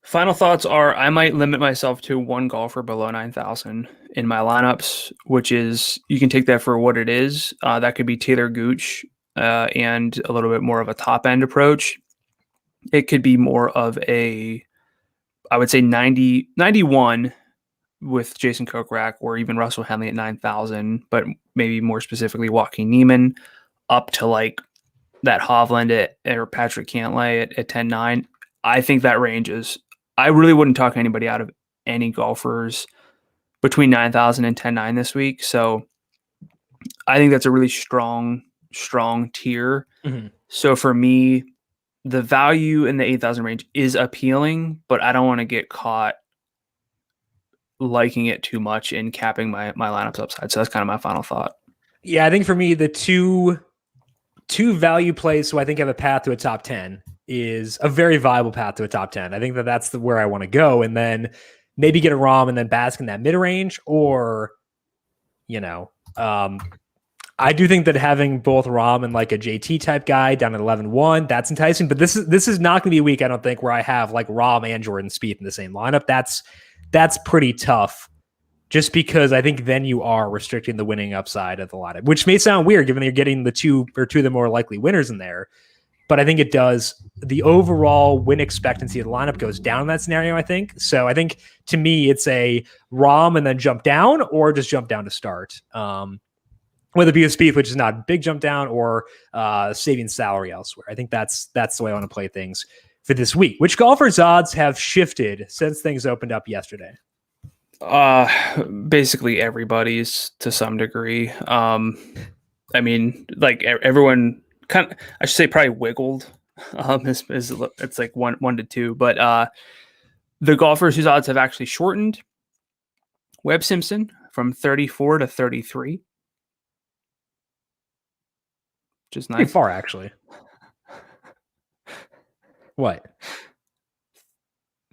Final thoughts are I might limit myself to 1 golfer below 9,000 in my lineups, which is, you can take that for what it is. That could be Taylor Gooch and a little bit more of a top-end approach. It could be more of I would say 91 with Jason Kokrak, or even Russell Henley at 9,000, but maybe more specifically Joaquin Niemann, up to like that Hovland or Patrick Cantlay at 10.9. I think that range is, I really wouldn't talk anybody out of any golfers between 9,000 and 10.9 this week. So I think that's a really strong tier. Mm-hmm. So for me, the value in the 8,000 range is appealing, but I don't want to get caught liking it too much and capping my lineups upside. So that's kind of my final thought. Yeah, I think for me, the two value plays, so I think have a path to a top 10, is a very viable path to a top 10. I think that's where I want to go. And then maybe get a Rahm and then bask in that mid-range, or, I do think that having both Rahm and like a JT type guy down at 11-1, that's enticing. But this is not going to be a week, I don't think, where I have like Rahm and Jordan Spieth in the same lineup. That's pretty tough, just because I think then you are restricting the winning upside of the lineup, which may sound weird given that you're getting the two of the more likely winners in there. But I think it does. The overall win expectancy of the lineup goes down in that scenario, I think. So I think, to me, it's a Rahm and then jump down, or just jump down to start. Whether it be a Spieth, which is not a big jump down, or saving salary elsewhere. I think that's the way I want to play things for this week. Which golfers' odds have shifted since things opened up yesterday? Basically everybody's to some degree. I mean, like everyone kind of, I should say probably wiggled. It's like one to two, but the golfers whose odds have actually shortened: Webb Simpson from 34 to 33, which is nice. Pretty far, actually. What?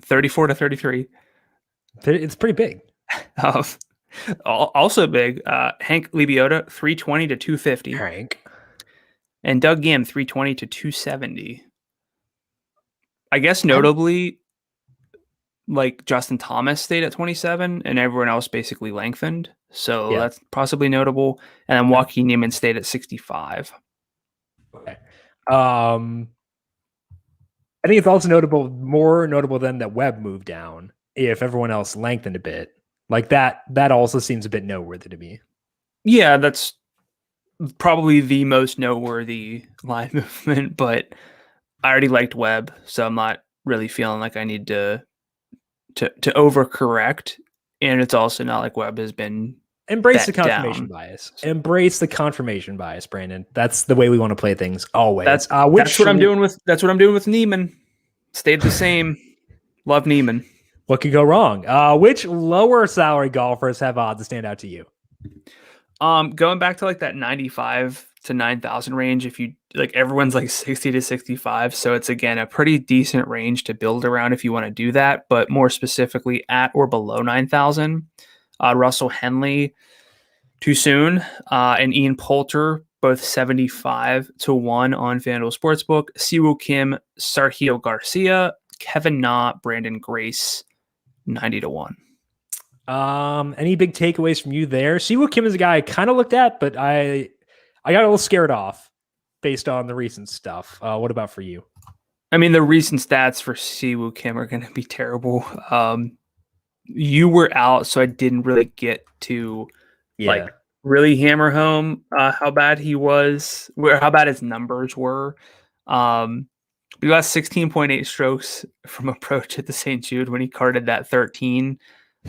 34 to 33. It's pretty big. Also big, Hank Lebioda, 320 to 250. Hank. And Doug Gim, 320 to 270. I guess notably, like Justin Thomas stayed at 27 and everyone else basically lengthened. So that's possibly notable. And then Joaquin Niemann stayed at 65. Okay. I think it's also more notable than that Webb moved down if everyone else lengthened a bit. Like that also seems a bit noteworthy to me. Yeah, that's probably the most noteworthy line movement, but I already liked Webb, so I'm not really feeling like I need to overcorrect. And it's also not like Webb has been embrace the confirmation bias. Embrace the confirmation bias, Brandon. That's the way we want to play things always. That's what I'm doing with Niemann. Stayed the same. Love Niemann. What could go wrong? Which lower salary golfers have odds to stand out to you? Going back to like that 95 to 9,000 range, if you like, everyone's like 60 to 65. So it's again a pretty decent range to build around if you want to do that, but more specifically at or below 9,000. Russell Henley, too soon, and Ian Poulter, both 75 to 1 on FanDuel Sportsbook. Siwoo Kim, Sergio Garcia, Kevin Na, Brandon Grace, 90 to 1. Any big takeaways from you there? Siwoo Kim is a guy I kind of looked at, but I got a little scared off based on the recent stuff. What about for you? I mean, the recent stats for Siwoo Kim are going to be terrible. You were out, so I didn't really get to like really hammer home how bad he was, how bad his numbers were. We lost 16.8 strokes from approach at the St. Jude when he carded that 13,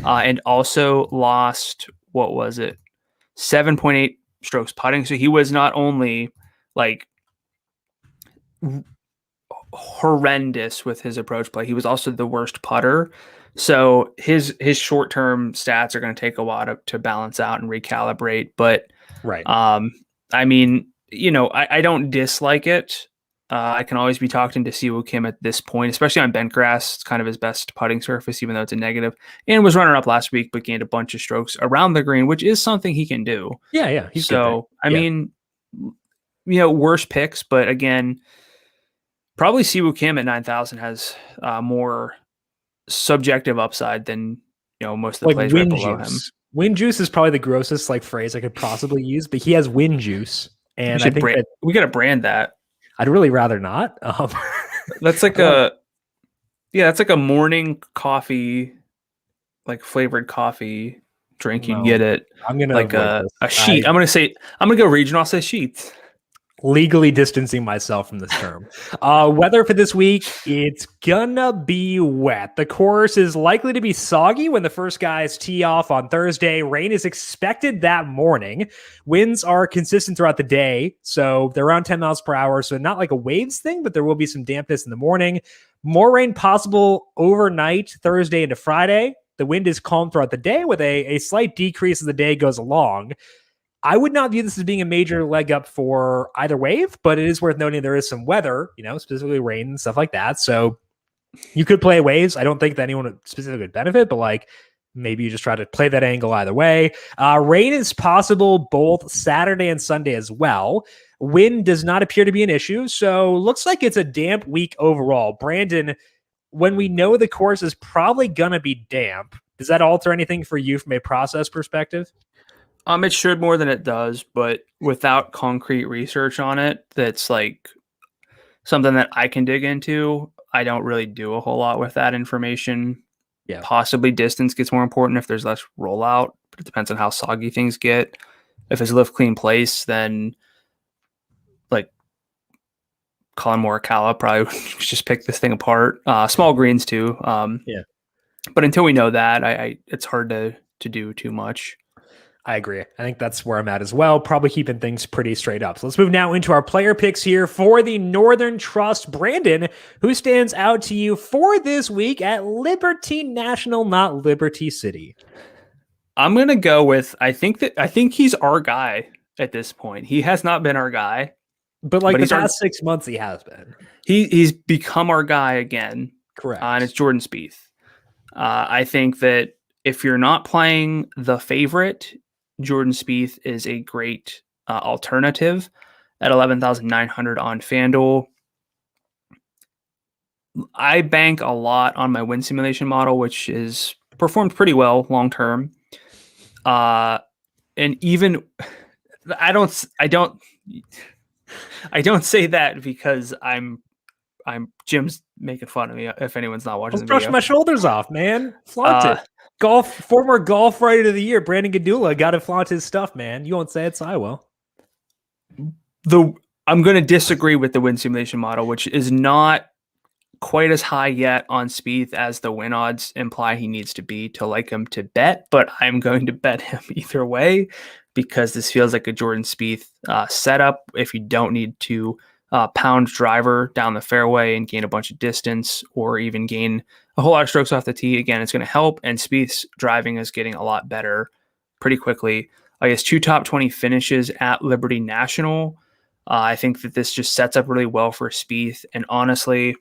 and also lost, 7.8 strokes putting. So he was not only like horrendous with his approach play, he was also the worst putter. So his short-term stats are going to take a while to balance out and recalibrate. But I mean, I don't dislike it. I can always be talked into Siwoo Kim at this point, especially on bent grass. It's kind of his best putting surface, even though it's a negative. And was runner up last week, but gained a bunch of strokes around the green, which is something he can do. Yeah. I mean, worse picks, but again, probably Siwoo Kim at 9,000 has more subjective upside than most of the plays right below him. Win juice is probably the grossest phrase I could possibly use, but he has win juice, and I think we got to brand that. I'd really rather not. That's like that's like a morning coffee, like flavored coffee drink. You get it. I'm gonna like a sheet. I'm gonna go regional. I'll say sheets. Legally distancing myself from this term. Weather for this week, it's gonna be wet. The course is likely to be soggy when the first guys tee off on Thursday. Rain is expected that morning. Winds are consistent throughout the day, so they're around 10 miles per hour, so not like a waves thing, but there will be some dampness in the morning. More rain possible overnight, Thursday into Friday. The wind is calm throughout the day with a slight decrease as the day goes along. I would not view this as being a major leg up for either wave, but it is worth noting there is some weather, specifically rain and stuff like that. So you could play waves. I don't think that anyone specifically would benefit, but maybe you just try to play that angle either way. Rain is possible both Saturday and Sunday as well. Wind does not appear to be an issue, so looks like it's a damp week overall. Brandon, when we know the course is probably going to be damp, does that alter anything for you from a process perspective? It should more than it does, but without concrete research on it, that's like something that I can dig into. I don't really do a whole lot with that information. Yeah. Possibly distance gets more important if there's less rollout, but it depends on how soggy things get. If it's a lift clean place, then Colin Morikawa probably would just pick this thing apart. Small greens too. Yeah. But until we know that, it's hard to do too much. I agree. I think that's where I'm at as well. Probably keeping things pretty straight up. So let's move now into our player picks here for the Northern Trust. Brandon, who stands out to you for this week at Liberty National, not Liberty City? I'm gonna go with I think he's our guy at this point. He has not been our guy, but the past 6 months he has been. He's become our guy again. Correct. And it's Jordan Spieth. I think that if you're not playing the favorite, Jordan Spieth is a great alternative at 11,900 on FanDuel. I bank a lot on my win simulation model, which is performed pretty well long term. And even I don't say that because I'm Jim's making fun of me if anyone's not watching the video. Brush my shoulders off, man. Flaunt it. Former golf writer of the year, Brandon Gadula, got to flaunt his stuff, man. You won't say it, so I will. I'm going to disagree with the win simulation model, which is not quite as high yet on Spieth as the win odds imply he needs to be to like him to bet, but I'm going to bet him either way because this feels like a Jordan Spieth setup. If you don't need to pound driver down the fairway and gain a bunch of distance or even gain a whole lot of strokes off the tee, again, it's going to help. And Spieth's driving is getting a lot better pretty quickly. I guess 2 top 20 finishes at Liberty National. I think that this just sets up really well for Spieth. And honestly,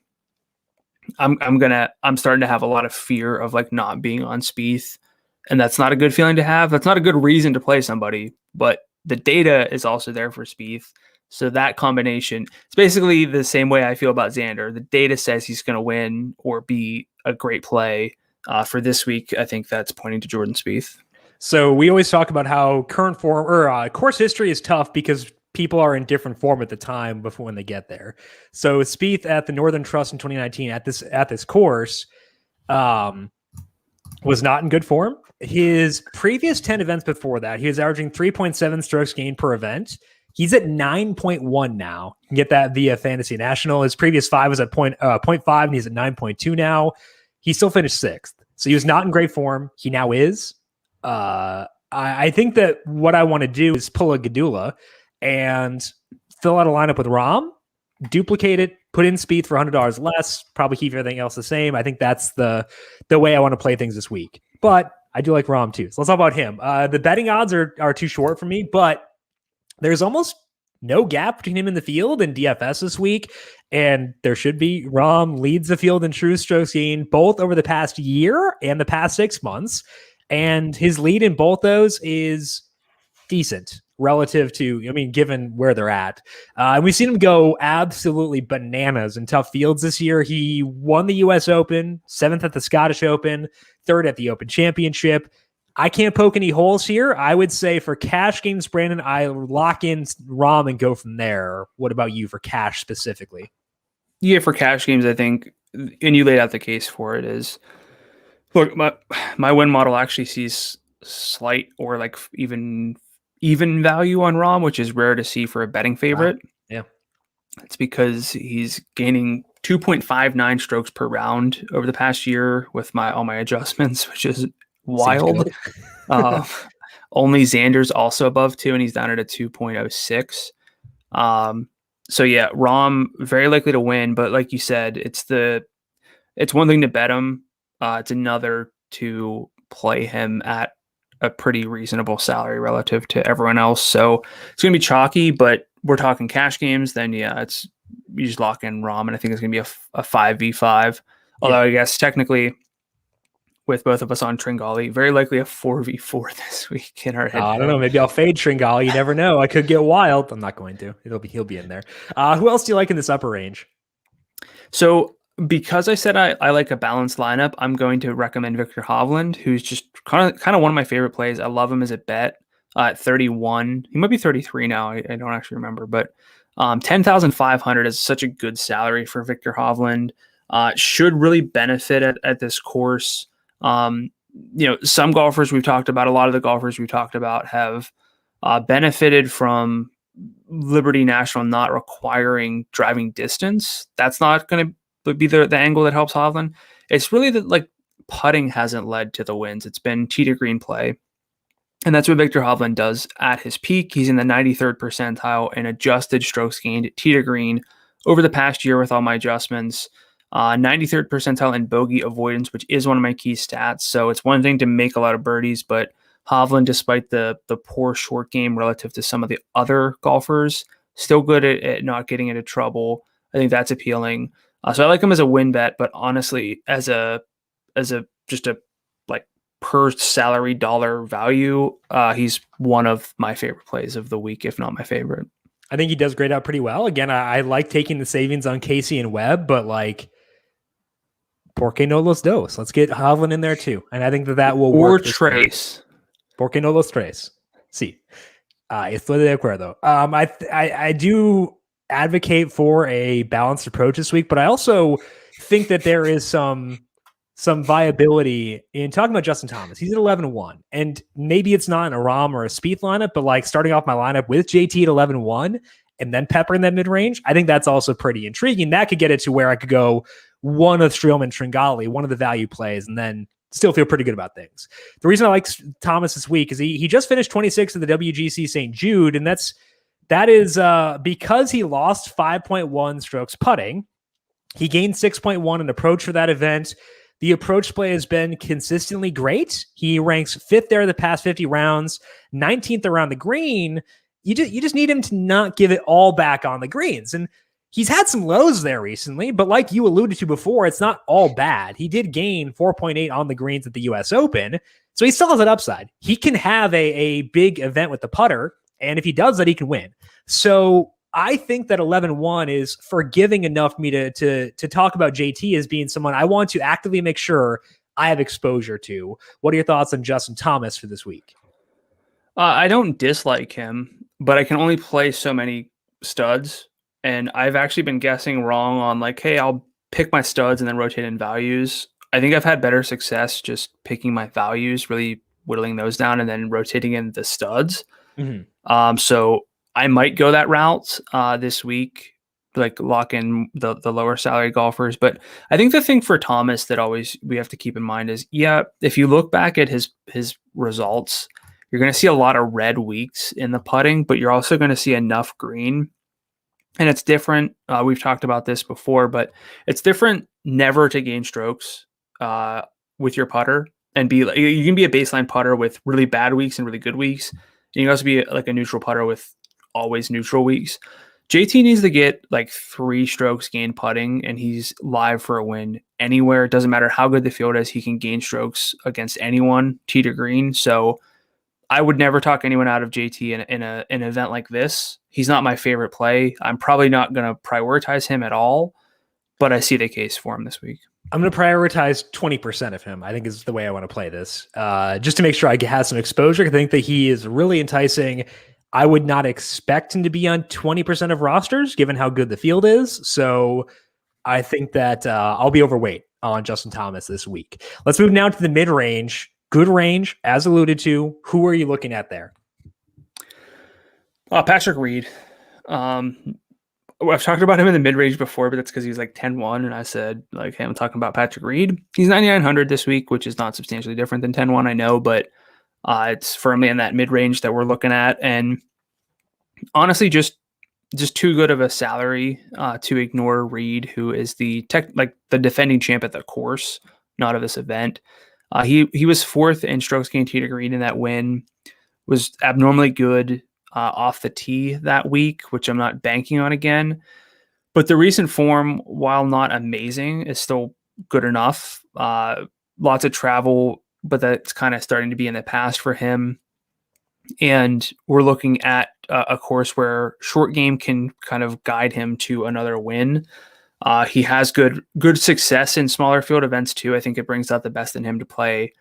I'm starting to have a lot of fear of not being on Spieth, and that's not a good feeling to have. That's not a good reason to play somebody, but the data is also there for Spieth. So that combination, it's basically the same way I feel about Xander. The data says he's going to win or be a great play. For this week, I think that's pointing to Jordan Spieth. So we always talk about how current form or course history is tough because people are in different form at the time before when they get there. So Spieth at the Northern Trust in 2019 at this course was not in good form. His previous 10 events before that, he was averaging 3.7 strokes gained per event. He's at 9.1 now. You can get that via Fantasy National. His previous 5 was at 0.5, and he's at 9.2 now. He still finished 6th. So he was not in great form. He now is. I think that what I want to do is pull a Gadula and fill out a lineup with Rahm, duplicate it, put in Spieth for $100 less, probably keep everything else the same. I think that's the way I want to play things this week. But I do like Rahm too. So let's talk about him. The betting odds are too short for me, but there's almost no gap between him and the field in DFS this week. And there should be. Rahm leads the field in true strokes gained both over the past year and the past 6 months. And his lead in both those is decent relative to, given where they're at. And we've seen him go absolutely bananas in tough fields this year. He won the US Open, 7th at the Scottish Open, 3rd at the Open Championship. I can't poke any holes here. I would say for cash games, Brandon, I lock in Rahm and go from there. What about you for cash specifically? Yeah, for cash games, I think, and you laid out the case for it, is, look, my win model actually sees slight or even value on Rahm, which is rare to see for a betting favorite. Wow. Yeah. It's because he's gaining 2.59 strokes per round over the past year with all my adjustments, which is wild. Only Xander's also above 2, and he's down at a 2.06. So yeah, Rahm very likely to win, but like you said, it's one thing to bet him. It's another to play him at a pretty reasonable salary relative to everyone else. So it's going to be chalky, but we're talking cash games. Then yeah, you just lock in Rahm, and I think it's going to be a 5v5. Although I guess technically, with both of us on Tringali, very likely a 4v4 this week in our head. I don't know. Maybe I'll fade Tringali. You never know. I could get wild. I'm not going to. He'll be in there. Who else do you like in this upper range? So because I said I like a balanced lineup, I'm going to recommend Viktor Hovland, who's just kind of one of my favorite plays. I love him as a bet at 31. He might be 33 now. I don't actually remember, but 10,500 is such a good salary for Viktor Hovland. Should really benefit at this course. Some golfers we've talked about, a lot of the golfers we've talked about have benefited from Liberty National not requiring driving distance, that's not going to be the angle that helps Hovland. It's really that like putting hasn't led to the wins. It's been tee to green play. And that's what Viktor Hovland does at his peak. He's in the 93rd percentile in adjusted strokes gained tee to green over the past year with all my adjustments. 93rd percentile in bogey avoidance, which is one of my key stats. So it's one thing to make a lot of birdies, but Hovland, despite the poor short game relative to some of the other golfers, still good at not getting into trouble. I think that's appealing. So I like him as a win bet, but honestly, as a just a like per salary dollar value, he's one of my favorite plays of the week, if not my favorite. I think he does grade out pretty well. Again, I like taking the savings on Casey and Webb, but like, Porque no los dos. Let's get Hovland in there too. And I think that will work. Or Trace. Porque no los tres. Sí. Estoy de acuerdo. I do advocate for a balanced approach this week, but I also think that there is some viability in talking about Justin Thomas. He's at 11-1, and maybe it's not in a ROM or a Spieth lineup, but like starting off my lineup with JT at 11-1 and then peppering that mid-range, I think that's also pretty intriguing. That could get it to where I could go one of Streelman, Tringali, one of the value plays, and then still feel pretty good about things. The reason I like Thomas this week is he just finished 26th at the WGC St. Jude, and that is because he lost 5.1 strokes putting. He gained 6.1 in approach for that event. The approach play has been consistently great. He ranks 5th there the past 50 rounds, 19th around the green. You just need him to not give it all back on the greens. And he's had some lows there recently, but like you alluded to before, it's not all bad. He did gain 4.8 on the greens at the US Open, so he still has that upside. He can have a big event with the putter, and if he does that, he can win. So I think that 11-1 is forgiving enough me to talk about JT as being someone I want to actively make sure I have exposure to. What are your thoughts on Justin Thomas for this week? I don't dislike him, but I can only play so many studs. And I've actually been guessing wrong on like, hey, I'll pick my studs and then rotate in values. I think I've had better success just picking my values, really whittling those down and then rotating in the studs. Mm-hmm. So I might go that route this week, like lock in the lower salary golfers. But I think the thing for Thomas that always we have to keep in mind is, yeah, if you look back at his results, you're going to see a lot of red weeks in the putting, but you're also going to see enough green. And it's different. We've talked about this before, but it's different never to gain strokes with your putter and you can be a baseline putter with really bad weeks and really good weeks. And you can also be like a neutral putter with always neutral weeks. JT needs to get like 3 strokes gained putting, and he's live for a win anywhere. It doesn't matter how good the field is. He can gain strokes against anyone, tee to green. So I would never talk anyone out of JT in an event like this. He's not my favorite play. I'm probably not going to prioritize him at all, but I see the case for him this week. I'm going to prioritize 20% of him, I think is the way I want to play this, just to make sure I have some exposure. I think that he is really enticing. I would not expect him to be on 20% of rosters, given how good the field is. So I think that I'll be overweight on Justin Thomas this week. Let's move now to the mid-range. Good range, as alluded to. Who are you looking at there? Patrick Reed. I've talked about him in the mid-range before, but that's because he's like 10-1, and I said, like, hey, I'm talking about Patrick Reed. He's 9,900 this week, which is not substantially different than 10-1, I know, but it's firmly in that mid-range that we're looking at, and honestly, just too good of a salary to ignore Reed, who is the defending champ at the course, not of this event. He was 4th in strokes gained tee to green in that win, was abnormally good off the tee that week, which I'm not banking on again. But the recent form, while not amazing, is still good enough. Lots of travel, but that's kind of starting to be in the past for him. And we're looking at a course where short game can kind of guide him to another win. He has good success in smaller field events too. I think it brings out the best in him to play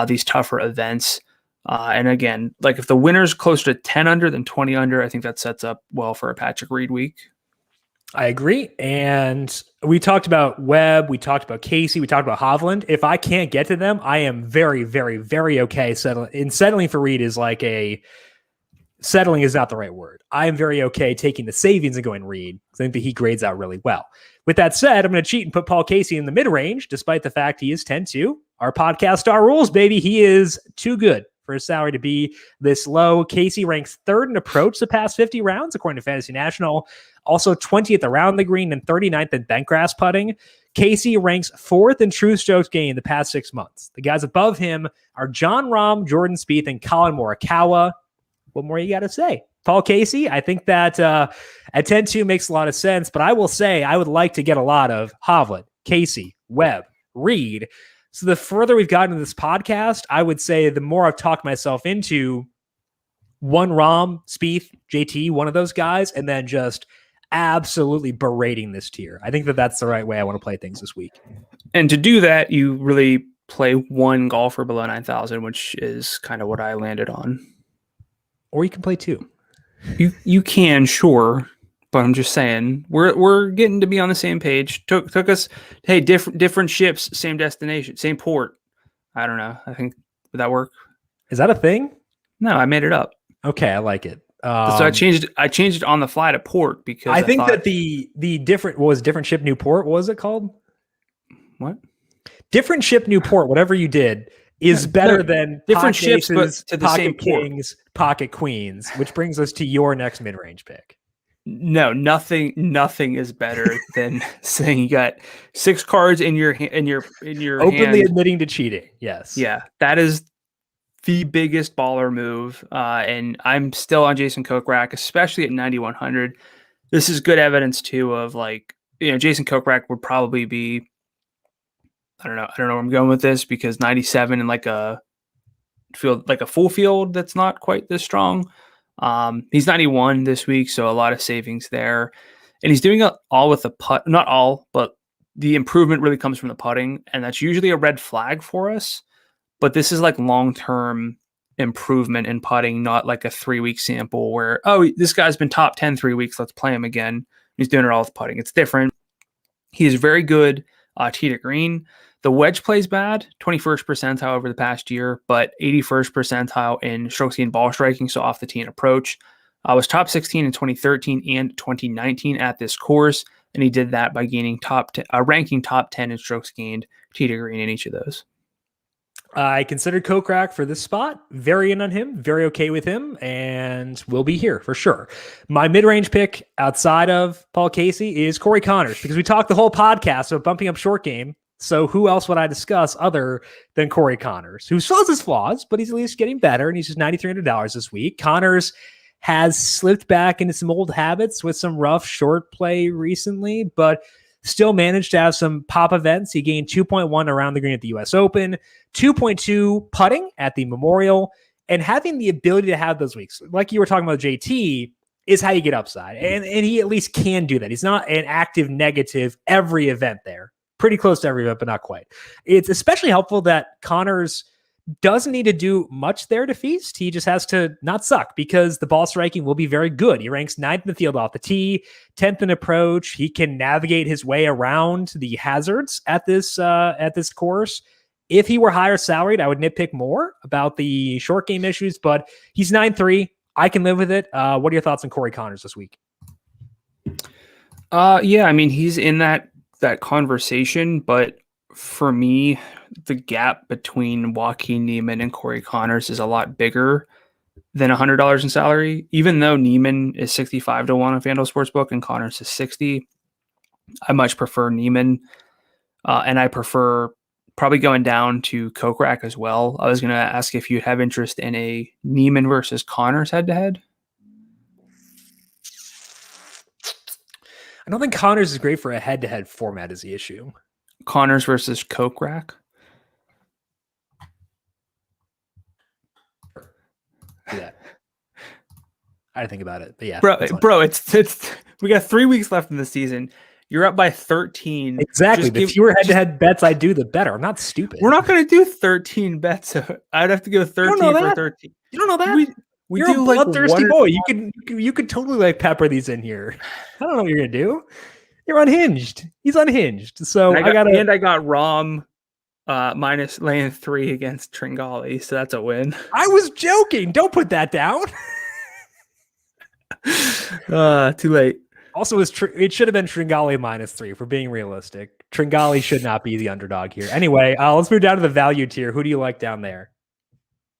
these tougher events. And again, like if the winner's closer to 10 under than 20 under, I think that sets up well for a Patrick Reed week. I agree. And we talked about Webb. We talked about Casey. We talked about Hovland. If I can't get to them, I am very, very, very okay settling for Reed is like a settling is not the right word. I am very okay taking the savings and going Reed, because I think that he grades out really well. With that said, I'm going to cheat and put Paul Casey in the mid-range, despite the fact he is 10-2. Our podcast star rules, baby. He is too good for his salary to be this low. Casey ranks third in approach the past 50 rounds, according to Fantasy National. Also 20th around the green and 39th in bentgrass putting. Casey ranks fourth in true strokes gained the past 6 months. The guys above him are John Rahm, Jordan Spieth, and Colin Morikawa. What more you got to say? Paul Casey, I think that at 10-2 makes a lot of sense, but I will say I would like to get a lot of Hovland, Casey, Webb, Reed. So the further we've gotten into this podcast, I would say the more I've talked myself into one Rahm, Spieth, JT, one of those guys, and then just absolutely berating this tier. I think that that's the right way I want to play things this week. And to do that, you really play one golfer below 9,000, which is kind of what I landed on. Or you can play two. You can, sure, but I'm just saying we're getting to be on the same page. Took us, hey, different ships, same destination, same port. I don't know. I think would that work? Is that a thing? No, I made it up. Okay, I like it. So I changed it on the fly to port because I think that the different different ship Newport. What was it called? What? Different ship Newport. Whatever you did is better than different Pocket ships, but Aces, to the Pocket same port. Kings, Pocket Queens. Which brings us to your next mid-range pick. No, nothing is better than saying you got 6 cards in your Openly hand. admitting to cheating. Yes. Yeah, that is the biggest baller move. And I'm still on Jason Kokrak, especially at 9,100. This is good evidence too of Jason Kokrak would probably be, I don't know where I'm going with this, because 97 in like a field, like a full field that's not quite this strong. He's 91 this week, so a lot of savings there. And he's doing it all with the putt, not all, but the improvement really comes from the putting. And that's usually a red flag for us. But this is like long-term improvement in putting, not like a 3-week sample where, oh, this guy's been top 10 3 weeks, let's play him again. He's doing it all with putting. It's different. He is very good tee to green. The wedge plays bad, 21st percentile over the past year, but 81st percentile in strokes gained ball striking, so off the tee and approach. Was top 16 in 2013 and 2019 at this course, and he did that by gaining ranking top 10 in strokes gained tee to green in each of those. I considered Kokrak for this spot. Very in on him, very okay with him, and will be here for sure. My mid-range pick outside of Paul Casey is Corey Connors, because we talked the whole podcast about bumping up short game. So who else would I discuss other than Corey Connors, who still has his flaws, but he's at least getting better, and he's just $9,300 this week. Connors has slipped back into some old habits with some rough short play recently, but still managed to have some pop events. He gained 2.1 around the green at the US Open, 2.2 putting at the Memorial, and having the ability to have those weeks, like you were talking about JT, is how you get upside. And he at least can do that. He's not an active negative every event there. Pretty close to every event, but not quite. It's especially helpful that Connors doesn't need to do much there to feast. He just has to not suck, because the ball striking will be very good. He ranks 9th in the field off the tee, 10th in approach. He can navigate his way around the hazards at this course. If he were higher salaried, I would nitpick more about the short game issues, but he's 9-3. I can live with it. What are your thoughts on Corey Connors this week? Yeah, I mean, he's in that conversation, but for me, the gap between Joaquin Niemann and Corey Connors is a lot bigger than $100 in salary. Even though Niemann is 65 to 1 on FanDuel Sportsbook and Connors is 60, I much prefer Niemann, and I prefer probably going down to Kokrak as well. I was going to ask if you'd have interest in a Niemann versus Connors head-to-head. I don't think Connors is great for a head-to-head format is the issue. Connors versus Kokrak. Yeah. I think about it, but yeah. Bro, it's we got 3 weeks left in the season. You're up by 13. Exactly. The fewer head-to-head bets I do, the better. I'm not stupid. We're not going to do 13 bets. So I'd have to go 13 for 13. You don't know that? You're a bloodthirsty boy. You could totally like pepper these in here. I don't know what you're gonna do. You're unhinged. He's unhinged. So I got Rahm minus lane 3 against Tringali, so that's a win. I was joking. Don't put that down. Too late. Also, it should have been Tringali -3 for being realistic. Tringali should not be the underdog here. Anyway, let's move down to the value tier. Who do you like down there?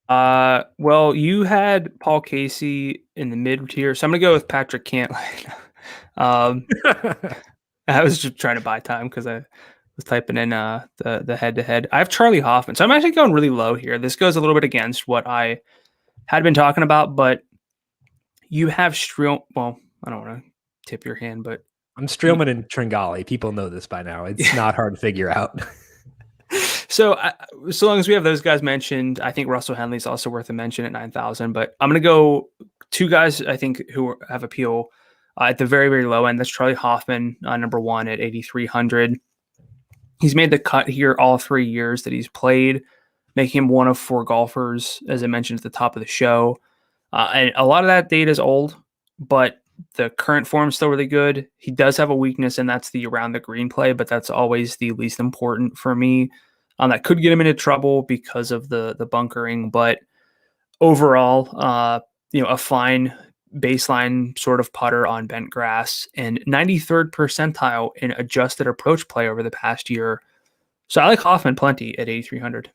Well, you had Paul Casey in the mid tier, so I'm gonna go with Patrick Cantlay. I was just trying to buy time because I was typing in the head-to-head. I have Charlie Hoffman, so I'm actually going really low here. This goes a little bit against what I had been talking about, but you have well, I don't want to tip your hand, but I'm Streelman and Tringali. People know this by now. It's not hard to figure out. So long as we have those guys mentioned, I think Russell Henley's also worth a mention at 9,000. But I'm going to go two guys I think who have appeal at the very, very low end. That's Charlie Hoffman, number one at 8,300. He's made the cut here all 3 years that he's played, making him one of 4 golfers, as I mentioned at the top of the show. And a lot of that data is old, but the current form is still really good. He does have a weakness, and that's the around the green play, but that's always the least important for me. That could get him into trouble because of the bunkering, but overall, a fine baseline sort of putter on bent grass and 93rd percentile in adjusted approach play over the past year. So I like Hoffman plenty at 8,300.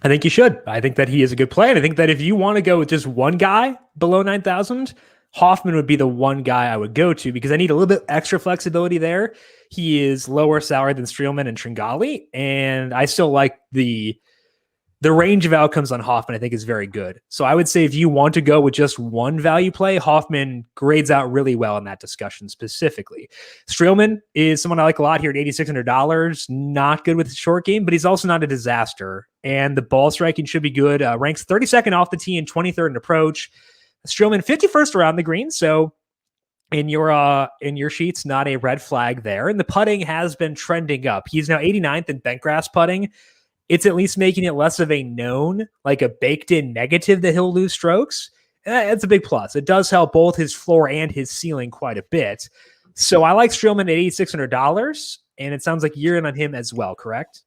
I think you should. I think that he is a good play. And I think that if you want to go with just one guy below 9,000, Hoffman would be the one guy I would go to because I need a little bit extra flexibility there. He is lower salary than Streelman and Tringali, and I still like the range of outcomes on Hoffman. I think is very good. So I would say if you want to go with just one value play, Hoffman grades out really well in that discussion specifically. Streelman is someone I like a lot here at $8,600. Not good with the short game, but he's also not a disaster. And the ball striking should be good. Ranks 32nd off the tee and 23rd in approach. Streelman 51st around the green, so in your sheets, not a red flag there. And the putting has been trending up. He's now 89th in bent grass putting. It's at least making it less of a known, like a baked-in negative that he'll lose strokes. That's a big plus. It does help both his floor and his ceiling quite a bit. So I like Streelman at $8,600, and it sounds like you're in on him as well, correct?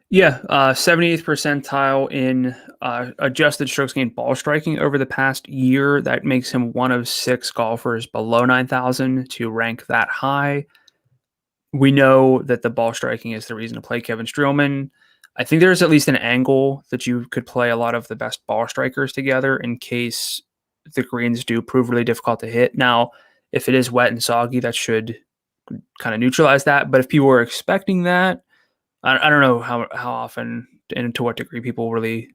Yeah, 78th percentile in adjusted strokes gained ball striking over the past year. That makes him one of 6 golfers below 9,000 to rank that high. We know that the ball striking is the reason to play Kevin Streelman. I think there's at least an angle that you could play a lot of the best ball strikers together in case the greens do prove really difficult to hit. Now, if it is wet and soggy, that should kind of neutralize that. But if people were expecting that, I don't know how often and to what degree people really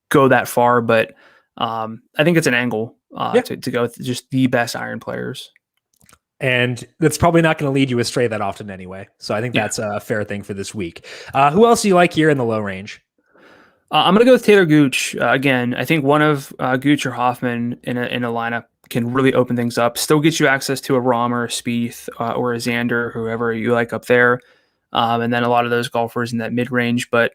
go that far, but I think it's an angle to go with just the best iron players. And that's probably not going to lead you astray that often anyway. So I think that's a fair thing for this week. Who else do you like here in the low range? I'm going to go with Taylor Gooch. Again, I think one of Gooch or Hoffman in a lineup can really open things up. Still gets you access to a Rahm or a Spieth or a Xander, whoever you like up there. And then a lot of those golfers in that mid-range. But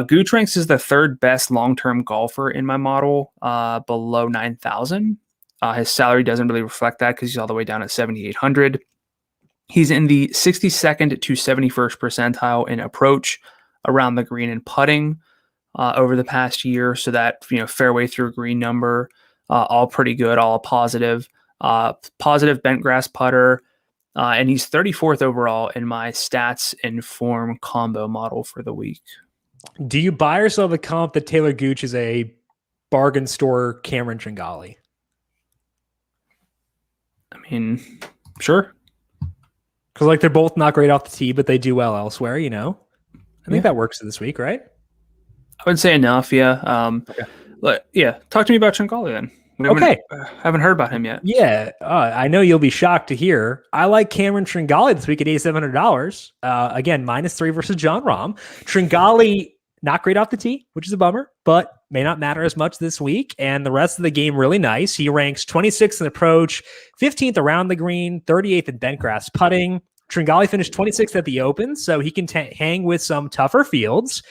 Gooch ranks as the 3rd best long-term golfer in my model below 9,000. His salary doesn't really reflect that because he's all the way down at 7,800. He's in the 62nd to 71st percentile in approach around the green and putting over the past year. So that, fairway through green number, all pretty good, all positive. Positive bent grass putter. And he's 34th overall in my stats and form combo model for the week. Do you buy or sell the comp that Taylor Gooch is a bargain store Cameron Tringali? I mean, sure. Because they're both not great off the tee, but they do well elsewhere, I think that works this week, right? I would say enough, yeah. Okay. Talk to me about Tringali then. Haven't heard about him yet. Yeah, I know you'll be shocked to hear. I like Cameron Tringali this week at $8,700. Again, -3 versus John Rahm. Tringali, not great off the tee, which is a bummer, but may not matter as much this week. And the rest of the game really nice. He ranks 26th in approach, 15th around the green, 38th in bent grass putting. Tringali finished 26th at the Open, so he can hang with some tougher fields.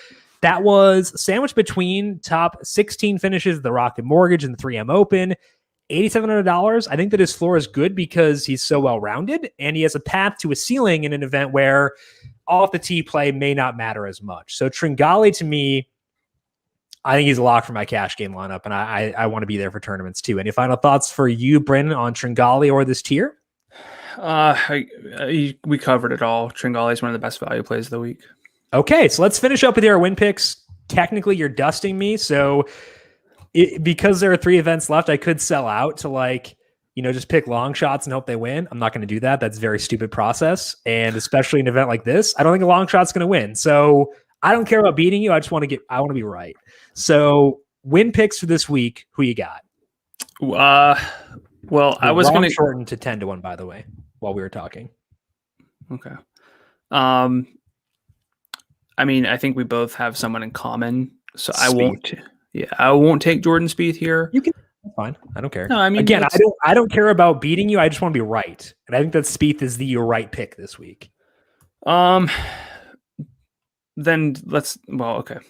That was sandwiched between top 16 finishes, the Rocket Mortgage and the 3M Open. $8,700. I think that his floor is good because he's so well-rounded, and he has a path to a ceiling in an event where off the tee play may not matter as much. So Tringali, to me, I think he's a lock for my cash game lineup, and I want to be there for tournaments too. Any final thoughts for you, Brendan, on Tringali or this tier? We covered it all. Tringali is one of the best value plays of the week. Okay, so let's finish up with your win picks. Technically, you're dusting me, so because there are 3 events left, I could sell out to just pick long shots and hope they win. I'm not going to do that. That's a very stupid process, and especially an event like this, I don't think a long shot's going to win. So I don't care about beating you. I want to be right. So win picks for this week. Who you got? Well, I was going to shorten to 10-1, by the way, while we were talking. Okay. I mean, I think we both have someone in common, so Spieth. I won't take Jordan Spieth here. You can. Fine. I don't care. No, I mean, again, I don't care about beating you. I just want to be right, and I think that Spieth is the right pick this week. Then let's. Well, okay.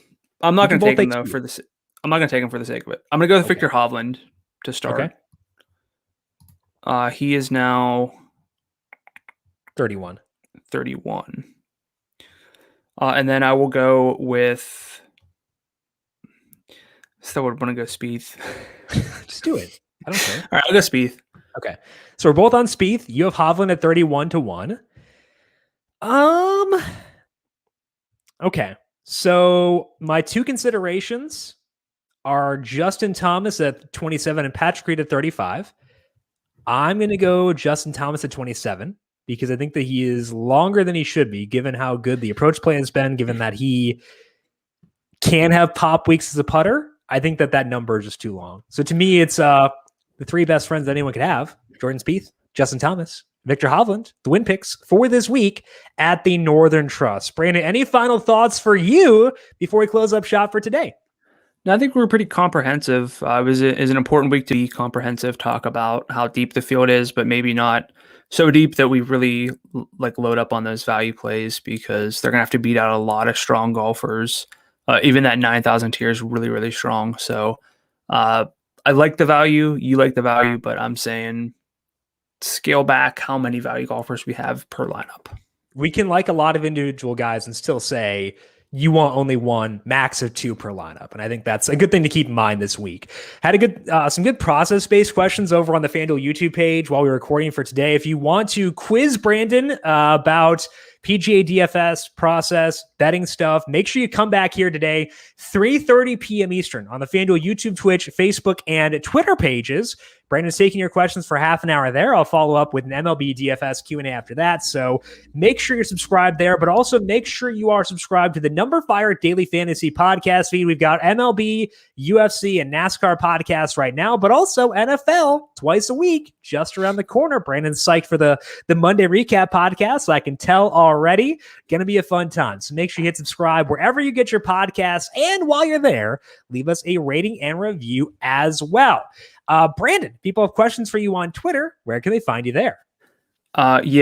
I'm not going to take him though for this. I'm not going to take him for the sake of it. I'm going to go with Victor Hovland to start. Okay. He is now 31. And then I will go with. So I would want to go Spieth. Just do it. I don't care. All right, I'll go Spieth. Okay. So we're both on Spieth. You have Hovland at 31-1. Okay. So my 2 considerations are Justin Thomas at 27 and Patrick Reed at 35. I'm going to go Justin Thomas at 27 because I think that he is longer than he should be, given how good the approach play has been, given that he can have pop weeks as a putter. I think that number is just too long. So to me, it's the 3 best friends that anyone could have: Jordan Spieth, Justin Thomas, Victor Hovland, the win picks for this week at the Northern Trust. Brandon, any final thoughts for you before we close up shop for today? No, I think we're pretty comprehensive. It was an important week to be comprehensive, talk about how deep the field is, but maybe not so deep that we really load up on those value plays, because they're going to have to beat out a lot of strong golfers. Even that 9,000 tier is really, really strong. So I like the value. You like the value, but I'm saying scale back how many value golfers we have per lineup. We can like a lot of individual guys and still say you want only 1, max of 2 per lineup. And I think that's a good thing to keep in mind this week. Had some good process-based questions over on the FanDuel YouTube page while we were recording for today. If you want to quiz Brandon about PGA DFS process, betting stuff, make sure you come back here today, 3:30 p.m. Eastern on the FanDuel YouTube, Twitch, Facebook, and Twitter pages. Brandon's taking your questions for half an hour there. I'll follow up with an MLB DFS Q&A after that. So make sure you're subscribed there, but also make sure you are subscribed to the numberFire Daily Fantasy Podcast feed. We've got MLB, UFC, and NASCAR podcasts right now, but also NFL twice a week, just around the corner. Brandon's psyched for the Monday recap podcast, so I can tell already. Going to be a fun time. So make sure you hit subscribe wherever you get your podcasts. And while you're there, leave us a rating and review as well. Brandon, people have questions for you on Twitter. Where can they find you there? I'm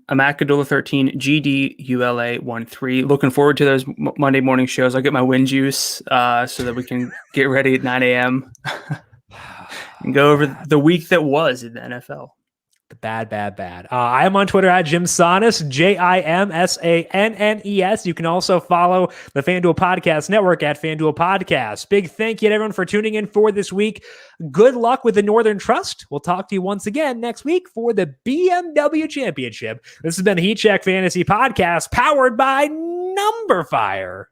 at Gadula13, GDULA13. Looking forward to those Monday morning shows. I'll get my wind juice so that we can get ready at 9 a.m. and go over the week that was in the NFL. The bad. I am on Twitter at Jim Sannes, JimSannes. You can also follow the FanDuel Podcast Network at FanDuel Podcast. Big thank you to everyone for tuning in for this week. Good luck with the Northern Trust. We'll talk to you once again next week for the BMW Championship. This has been the Heat Check Fantasy Podcast, powered by numberFire.